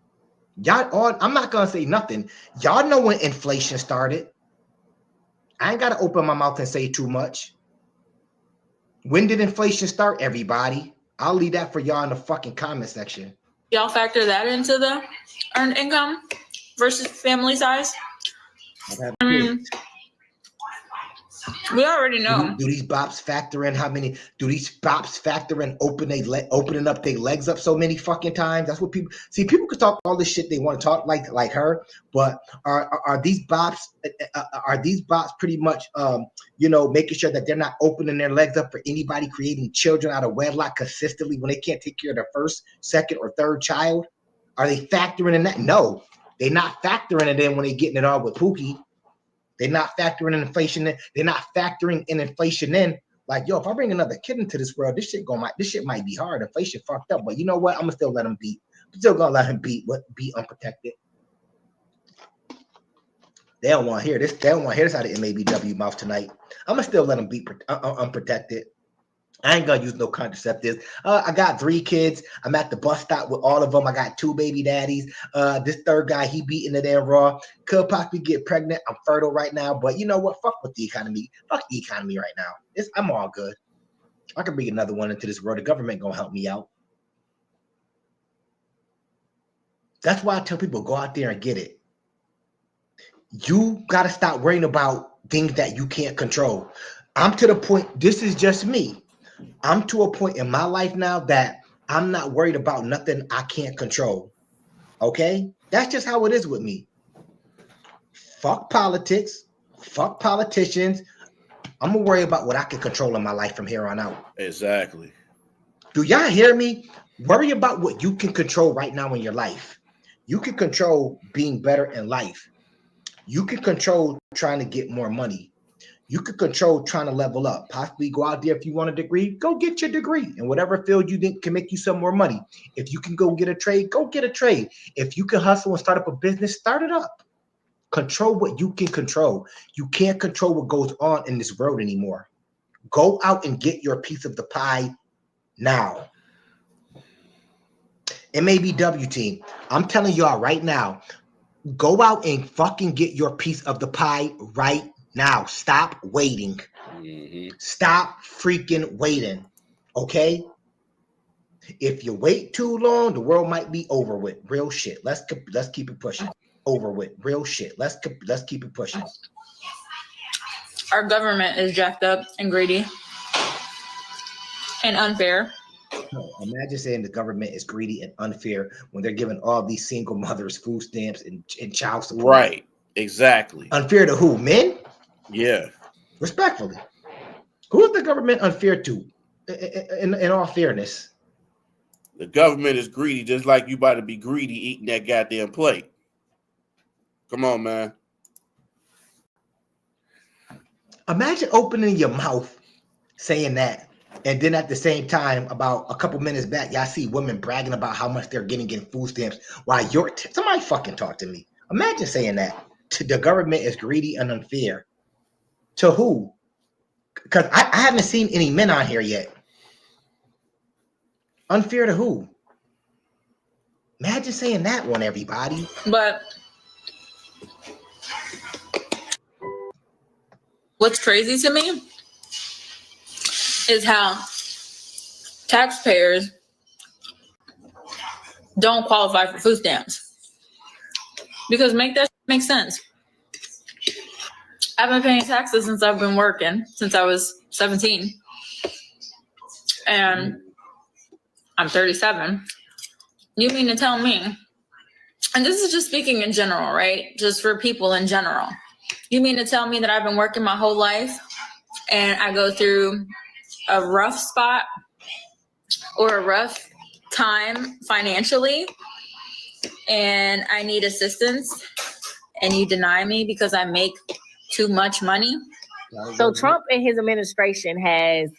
I'm not gonna say nothing. Y'all know when inflation started. I ain't gotta open my mouth and say too much. When did inflation start, everybody? I'll leave that for y'all in the fucking comment section. Y'all factor that into the earned income versus family size? I mean, we already know. Do these bops factor in how many? Do these bops factor in opening up their legs up so many fucking times? That's what people see. People can talk all this shit they want to talk like her, but are these bops pretty much making sure that they're not opening their legs up for anybody creating children out of wedlock consistently when they can't take care of their first, second, or third child? Are they factoring in that? No, they're not factoring it in when they're getting it all with Pookie. They're not factoring in inflation. They're not factoring in inflation in. Like, yo, if I bring another kid into this world, this shit might be hard. Inflation fucked up, but you know what? I'm gonna still let him beat. I'm still gonna let him be unprotected. They don't want to hear this. They don't want to hear this out of MABW mouth tonight. I'm gonna still let him be unprotected. I ain't gonna use no contraceptives. I got 3 kids. I'm at the bus stop with all of them. I got 2 baby daddies. This third guy, he beating it in raw. Could possibly get pregnant. I'm fertile right now. But you know what? Fuck with the economy. Fuck the economy right now. I'm all good. I can bring another one into this world. The government gonna help me out. That's why I tell people, go out there and get it. You gotta stop worrying about things that you can't control. I'm to the point, this is just me. I'm to a point in my life now that I'm not worried about nothing I can't control. Okay? That's just how it is with me. Fuck politics. Fuck politicians. I'm going to worry about what I can control in my life from here on out. Exactly. Do y'all hear me? Worry about what you can control right now in your life. You can control being better in life. You can control trying to get more money. You could control trying to level up, possibly go out there. If you want a degree, go get your degree in whatever field you think can make you some more money. If you can go get a trade, go get a trade. If you can hustle and start up a business, start it up. Control what you can control. You can't control what goes on in this world anymore. Go out and get your piece of the pie now. MABW team, I'm telling y'all right now, go out and fucking get your piece of the pie right now. Stop waiting. Mm-hmm. Stop freaking waiting. Okay? If you wait too long, the world might be over with. Real shit. Let's keep it pushing. Over with. Real shit. Let's keep it pushing. Our government is jacked up and greedy and unfair. Imagine saying the government is greedy and unfair when they're giving all these single mothers food stamps and child support. Right. Exactly. Unfair to who? Men? Yeah. Respectfully. Who is the government unfair to? In all fairness. The government is greedy, just like you about to be greedy eating that goddamn plate. Come on, man. Imagine opening your mouth saying that, and then at the same time, about a couple minutes back, y'all see women bragging about how much they're getting in food stamps while somebody fucking talk to me. Imagine saying that. The government is greedy and unfair. To who? Because I haven't seen any men on here yet. Unfair to who? Imagine saying that one, everybody. But what's crazy to me is how taxpayers don't qualify for food stamps. Because make sense. I've been paying taxes since I've been working, since I was 17. And I'm 37. You mean to tell me, and this is just speaking in general, right? Just for people in general. You mean to tell me that I've been working my whole life and I go through a rough spot or a rough time financially and I need assistance and you deny me because I make too much money? So Trump and his administration has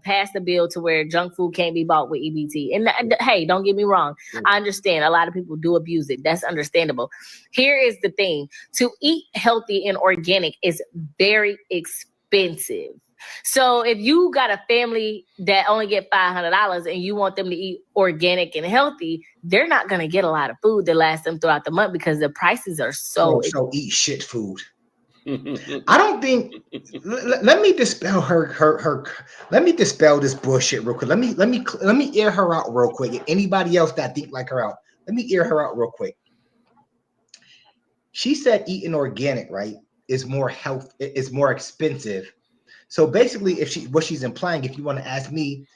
passed a bill to where junk food can't be bought with EBT. And hey, don't get me wrong. I understand a lot of people do abuse it. That's understandable. Here is the thing. To eat healthy and organic is very expensive. So if you got a family that only get $500 and you want them to eat organic and healthy, they're not going to get a lot of food that lasts them throughout the month because the prices are so eat shit food. I don't think. Let me dispel her. Let me dispel this bullshit real quick. Let me air her out real quick. Anybody else that think like her out, let me air her out real quick. She said eating organic, right, is more health. It's more expensive. So basically, what she's implying, if you want to ask me,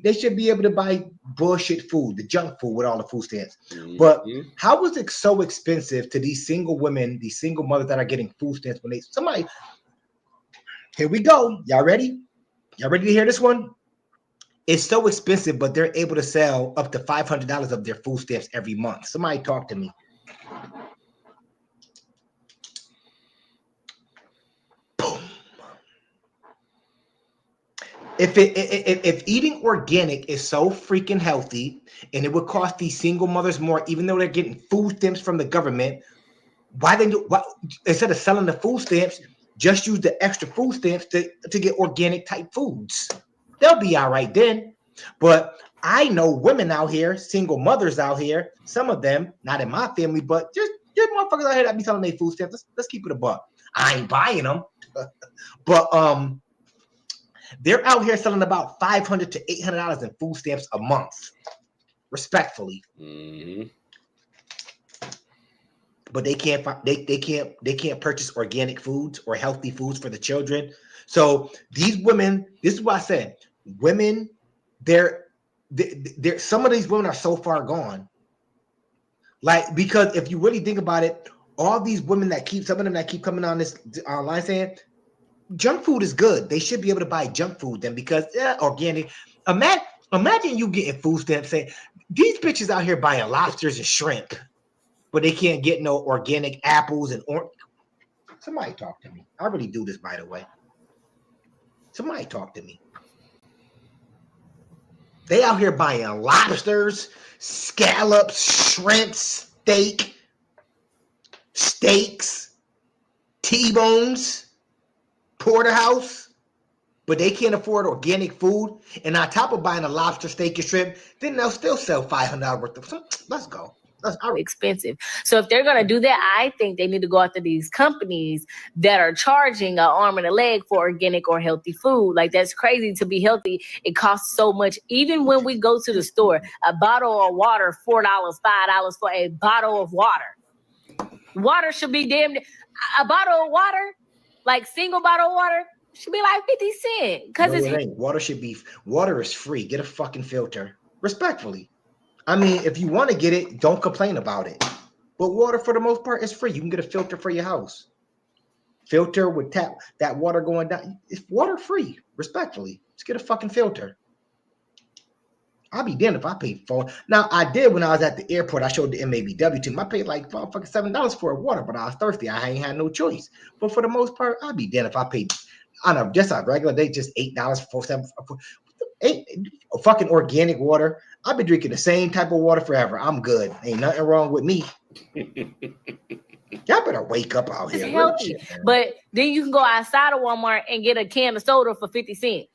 they should be able to buy bullshit food, the junk food with all the food stamps. But how was it so expensive to these single women, these single mothers that are getting food stamps when here we go. Y'all ready? Y'all ready to hear this one? It's so expensive, but they're able to sell up to $500 of their food stamps every month. Somebody talk to me. If eating organic is so freaking healthy and it would cost these single mothers more, even though they're getting food stamps from the government, why instead of selling the food stamps, just use the extra food stamps to get organic type foods? They'll be all right then. But I know women out here, single mothers out here, some of them, not in my family, but just motherfuckers out here that be selling their food stamps. Let's keep it a buck. I ain't buying them, but they're out here selling about $500 to $800 in food stamps a month, respectfully. But they can't purchase organic foods or healthy foods for the children. So these women, this is what I said, women, they're some of these women are so far gone. Like, because if you really think about it, all these women some of them that keep coming on this online saying junk food is good, they should be able to buy junk food then, because organic. Imagine you getting food stamps saying these bitches out here buying lobsters and shrimp, but they can't get no organic apples and orange. Somebody talk to me. I really do this, by the way. Somebody talk to me. They out here buying lobsters, scallops, shrimp, steaks, T-bones, porterhouse, but they can't afford organic food. And on top of buying a lobster, steak, and shrimp, then they'll still sell $500 worth of some. Let's go. That's expensive. So if they're going to do that, I think they need to go after these companies that are charging an arm and a leg for organic or healthy food. Like, that's crazy. To be healthy, it costs so much. Even when we go to the store, a bottle of water, $4, $5 for a bottle of water. Water should be a bottle of water, like single bottle of water, should be like 50 cents. Because it ain't. Water is free. Get a fucking filter. Respectfully. I mean, if you want to get it, don't complain about it. But water, for the most part, is free. You can get a filter for your house. Filter with that water going down. It's water free. Respectfully, just get a fucking filter. I'll be damned if I paid for it. Now, I did when I was at the airport. I showed the MABW to him. I paid like fucking $7 for a water, but I was thirsty. I ain't had no choice. But for the most part, I'll be damned if I paid on a regular day just $8 for fucking organic water. I've been drinking the same type of water forever. I'm good. Ain't nothing wrong with me. Y'all better wake up out here. It's healthy. Shit, but then you can go outside of Walmart and get a can of soda for 50 cents.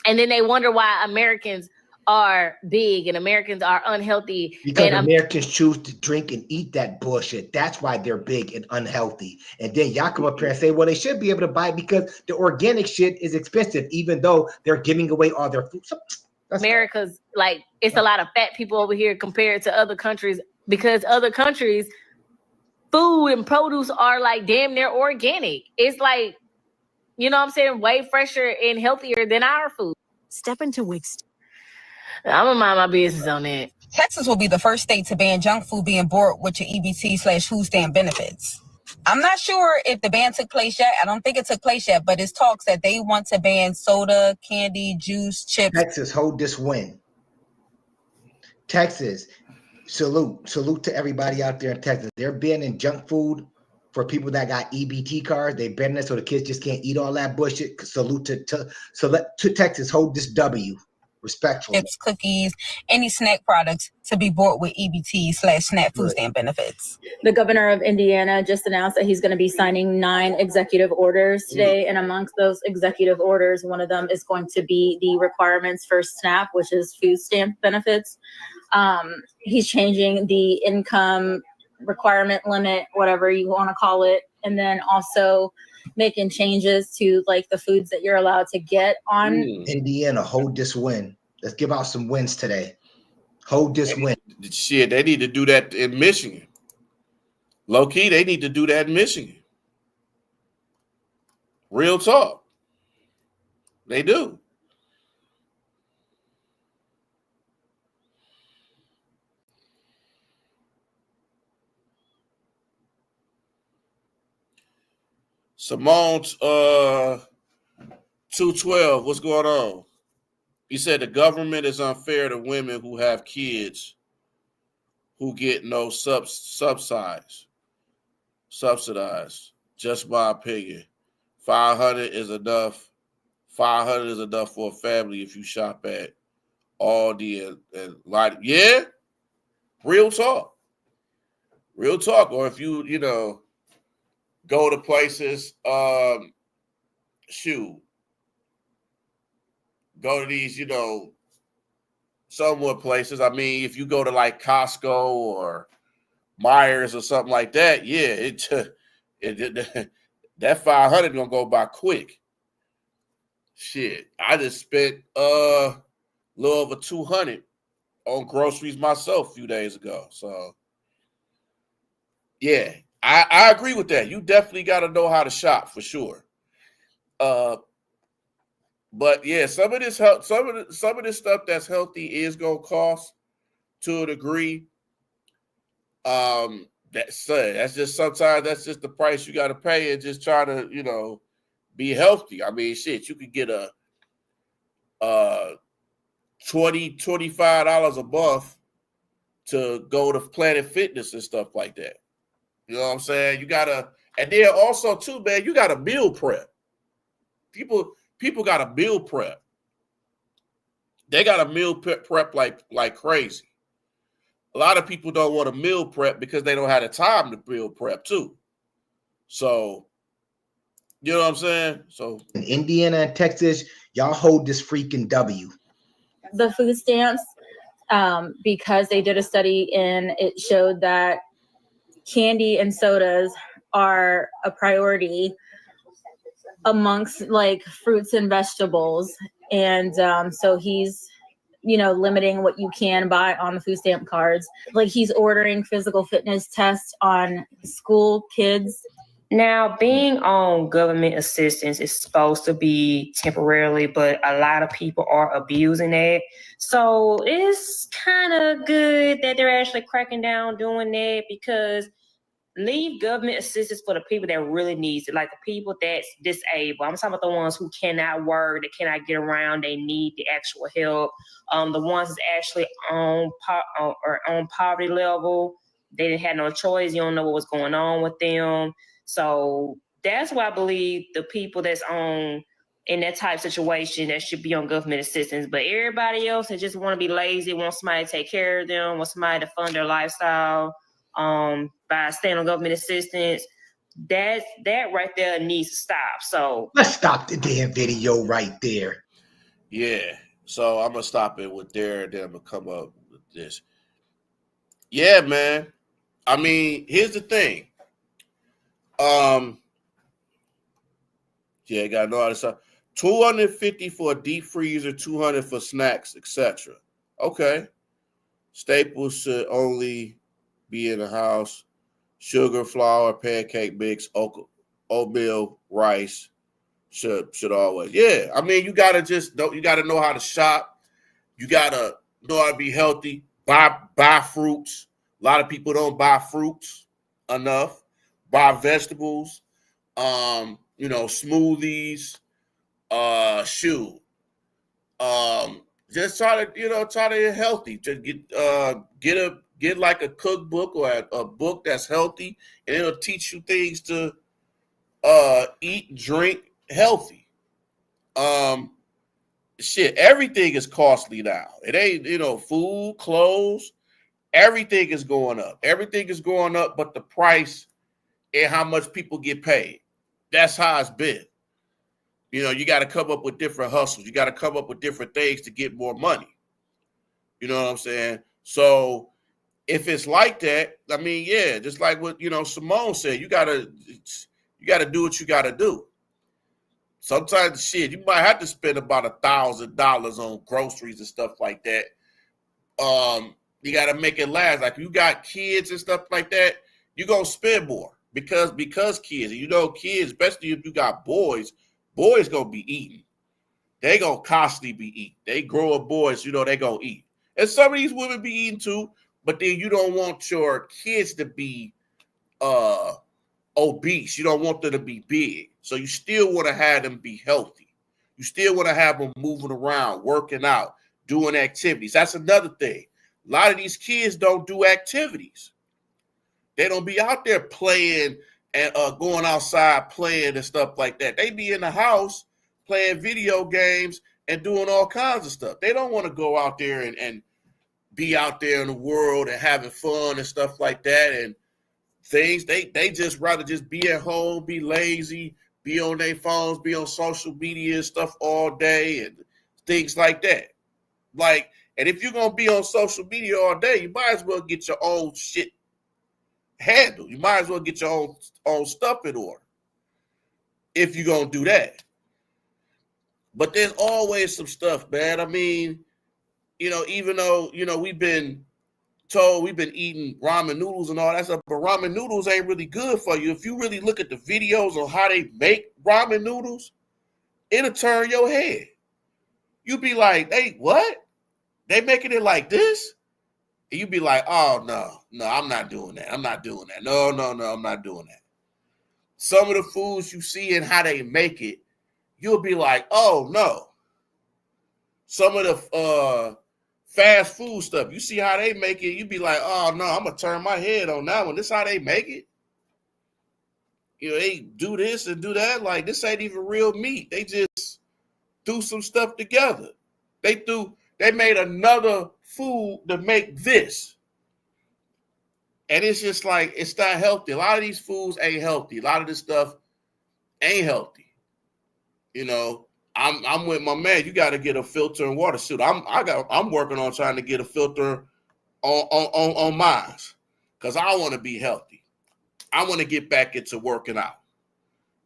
And then they wonder why Americans are big and Americans are unhealthy. Because And Americans choose to drink and eat that bullshit. That's why they're big and unhealthy. And then y'all come up here and say, well, they should be able to buy it because the organic shit is expensive, even though they're giving away all their food. So, America's like, it's a lot of fat people over here compared to other countries, because other countries, food and produce are like damn near organic. It's like, you know what I'm saying, way fresher and healthier than our food. Step into Wix. I'm gonna mind my business on that. Texas will be the first state to ban junk food being bought with your EBT/food stamp benefits. I'm not sure if the ban took place yet. I don't think it took place yet, but it's talks that they want to ban soda, candy, juice, chips. Texas, hold this win. Texas, salute to everybody out there in Texas. They're banning junk food for people that got EBT cards. They banning it so the kids just can't eat all that bullshit. Salute to Texas, hold this W. Respectfully. Chips, cookies, any snack products to be bought with EBT/SNAP food stamp benefits. The governor of Indiana just announced that he's going to be signing 9 executive orders today. And amongst those executive orders, one of them is going to be the requirements for SNAP, which is food stamp benefits. He's changing the income requirement limit, whatever you want to call it. And then also making changes to like the foods that you're allowed to get on. Indiana, hold this win. Let's give out some wins today. Hold this win. Shit, they need to do that in Michigan. Low key, they need to do that in Michigan. Real talk. They do. Simone's 212, what's going on? He said the government is unfair to women who have kids who get no subsidized. Just my opinion. 500 is enough. 500 is enough for a family if you shop at Aldi and like, yeah, real talk. Real talk. Or if you know, go to places, go to these, you know, somewhat places. I mean, if you go to like Costco or Myers or something like that, yeah, that 500 gonna go by quick. Shit, I just spent a little over 200 on groceries myself a few days ago. So, yeah, I agree with that. You definitely got to know how to shop for sure. But yeah, some of this stuff that's healthy is gonna cost to a degree. That's just sometimes that's just the price you got to pay, and just try to, you know, be healthy. I mean, shit, you could get a $25 a month to go to Planet Fitness and stuff like that. You know what I'm saying? You gotta, and then also too, man, you gotta meal prep. People got a meal prep. They got a meal prep like crazy. A lot of people don't want to meal prep because they don't have the time to meal prep too. So, you know what I'm saying? So in Indiana and Texas, y'all hold this freaking W. The food stamps, because they did a study and it showed that candy and sodas are a priority amongst like fruits and vegetables. And so he's, you know, limiting what you can buy on the food stamp cards. Like he's ordering physical fitness tests on school kids. Now, being on government assistance is supposed to be temporarily, but a lot of people are abusing it. So it's kind of good that they're actually cracking down doing that, because leave government assistance for the people that really needs it, like the people that's disabled. I'm talking about the ones who cannot work, that cannot get around, they need the actual help. The ones that's actually on poverty level, they didn't have no choice. You don't know what was going on with them. So that's why I believe the people that's in that type of situation that should be on government assistance. But everybody else that just want to be lazy, want somebody to take care of them, want somebody to fund their lifestyle by staying on government assistance, that right there needs to stop. So let's stop the damn video right there. Yeah, So I'm gonna stop it with there, and then I'm gonna come up with this. Yeah, man. I mean, here's the thing. Yeah, got no other stuff. 250 for a deep freezer, 200 for snacks, etc. Okay. Staples should only be in the house. Sugar, flour, pancake mix, oatmeal, rice should always. Yeah, I mean, you gotta know how to shop. You gotta know how to be healthy. Buy fruits. A lot of people don't buy fruits enough. Buy vegetables. Smoothies. Shoot. Just try to get healthy. Just get like a cookbook or a book that's healthy, and it'll teach you things to eat, drink healthy. Shit, everything is costly now. It ain't, food, clothes, everything is going up. Everything is going up, but the price and how much people get paid. That's how it's been. You got to come up with different hustles. You got to come up with different things to get more money. You know what I'm saying? So if it's like that, I mean, yeah, just like what Simone said, you gotta do what you gotta do. Sometimes shit, you might have to spend about $1,000 on groceries and stuff like that. You gotta make it last. Like you got kids and stuff like that, you're gonna spend more because kids, kids, especially if you got boys gonna be eating. They gonna constantly be eating. They grow up boys, they gonna eat. And some of these women be eating too, but then you don't want your kids to be obese. You don't want them to be big. So you still want to have them be healthy. You still want to have them moving around, working out, doing activities. That's another thing. A lot of these kids don't do activities. They don't be out there playing and going outside playing and stuff like that. They be in the house playing video games and doing all kinds of stuff. They don't want to go out there and be out there in the world and having fun and stuff like that and things. They just rather just be at home, be lazy, be on their phones, be on social media and stuff all day and things like that. And if you're gonna be on social media all day, you might as well get your own shit handled. You might as well get your own stuff in order if you're gonna do that. But there's always some stuff, man. I mean, even though we've been told we've been eating ramen noodles and all that stuff, but ramen noodles ain't really good for you. If you really look at the videos on how they make ramen noodles, it'll turn your head. You be like, hey, what? They making it like this? And you be like, oh, no, I'm not doing that. I'm not doing that. No, I'm not doing that. Some of the foods you see and how they make it, you'll be like, oh, no. Some of the fast food stuff, you see how they make it, you be like, oh, no, I'm going to turn my head on that one. This how they make it? They do this and do that. Like, this ain't even real meat. They just threw some stuff together. They made another food to make this. And it's just like, it's not healthy. A lot of these foods ain't healthy. A lot of this stuff ain't healthy. I'm with my man. You got to get a filter and water suit. I'm working on trying to get a filter on mine because I want to be healthy. I want to get back into working out.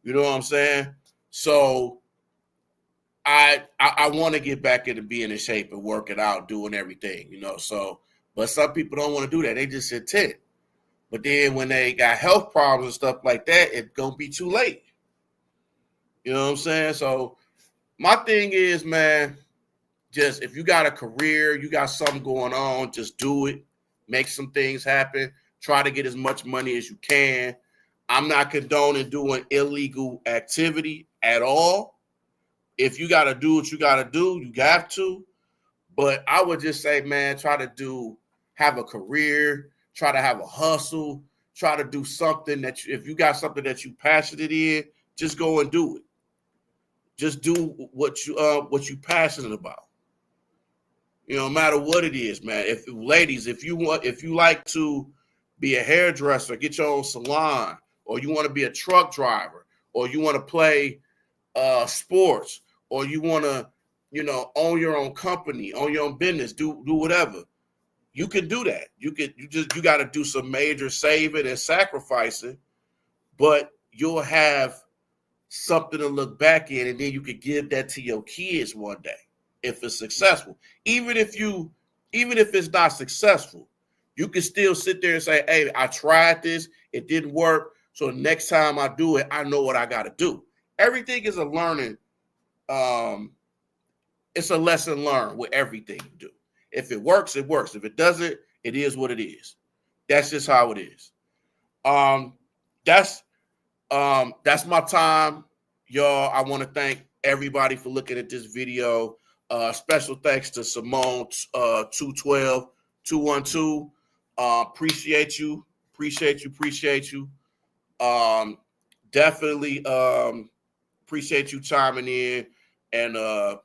You know what I'm saying? So I want to get back into being in shape and working out, doing everything. So but some people don't want to do that. They just intent. But then when they got health problems and stuff like that, it's gonna be too late. You know what I'm saying? So my thing is, man, just if you got a career, you got something going on, just do it. Make some things happen. Try to get as much money as you can. I'm not condoning doing illegal activity at all. If you got to do what you got to do, you got to. But I would just say, man, try to have a career, try to have a hustle, try to do something that if you got something that you passionate in, just go and do it. Just do what you passionate about. No matter what it is, man. If ladies, if you like to be a hairdresser, get your own salon, or you want to be a truck driver, or you want to play sports, or you want to, own your own company, own your own business, do whatever. You can do that. You got to do some major saving and sacrificing, but you'll have something to look back in, and then you could give that to your kids one day if it's successful. Even if it's not successful, you can still sit there and say, hey, I tried this, it didn't work. So next time I do it, I know what I got to do. Everything is a learning. It's a lesson learned with everything you do. If it works, it works. If it doesn't, it is what it is. That's just how it is. That's my time, y'all. I want to thank everybody for looking at this video. Special thanks to Simone 212 212. Appreciate you. Definitely appreciate you chiming in and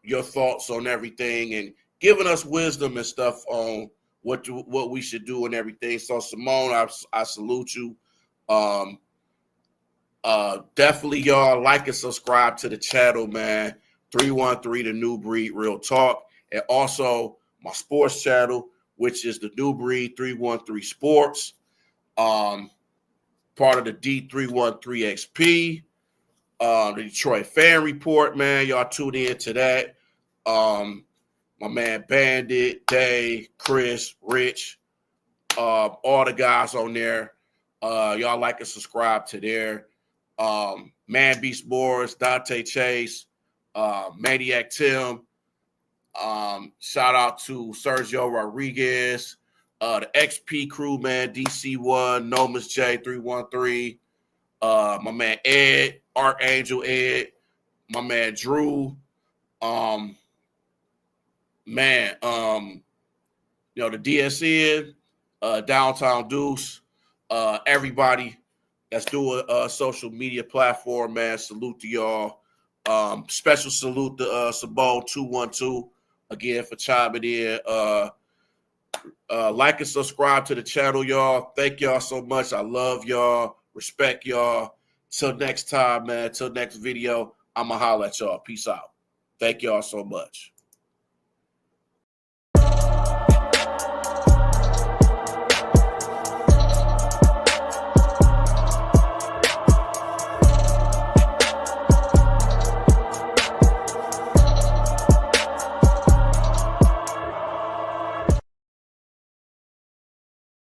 your thoughts on everything and giving us wisdom and stuff on what we should do and everything. So Simone, I salute you. Definitely y'all like and subscribe to the channel, man. 313 The New Breed Real Talk, and also my sports channel, which is the New Breed 313 Sports, part of the D313XP, the Detroit Fan Report, man. Y'all tune in to that. My man Bandit, Dave, Chris, Rich, all the guys on there. Y'all like and subscribe to there. Man Beast Morris, Dante Chase, Maniac Tim. Shout out to Sergio Rodriguez, the XP crew, man, DC1, Nomus J313, my man Ed, Archangel Ed, my man Drew, the DSN, Downtown Deuce, everybody that's doing a social media platform, man. Salute to y'all. Special salute to Sabone 212 again for chiming in. Like and subscribe to the channel, y'all. Thank y'all so much. I love y'all. Respect y'all. Till next time, man. Till next video, I'ma holler at y'all. Peace out. Thank y'all so much.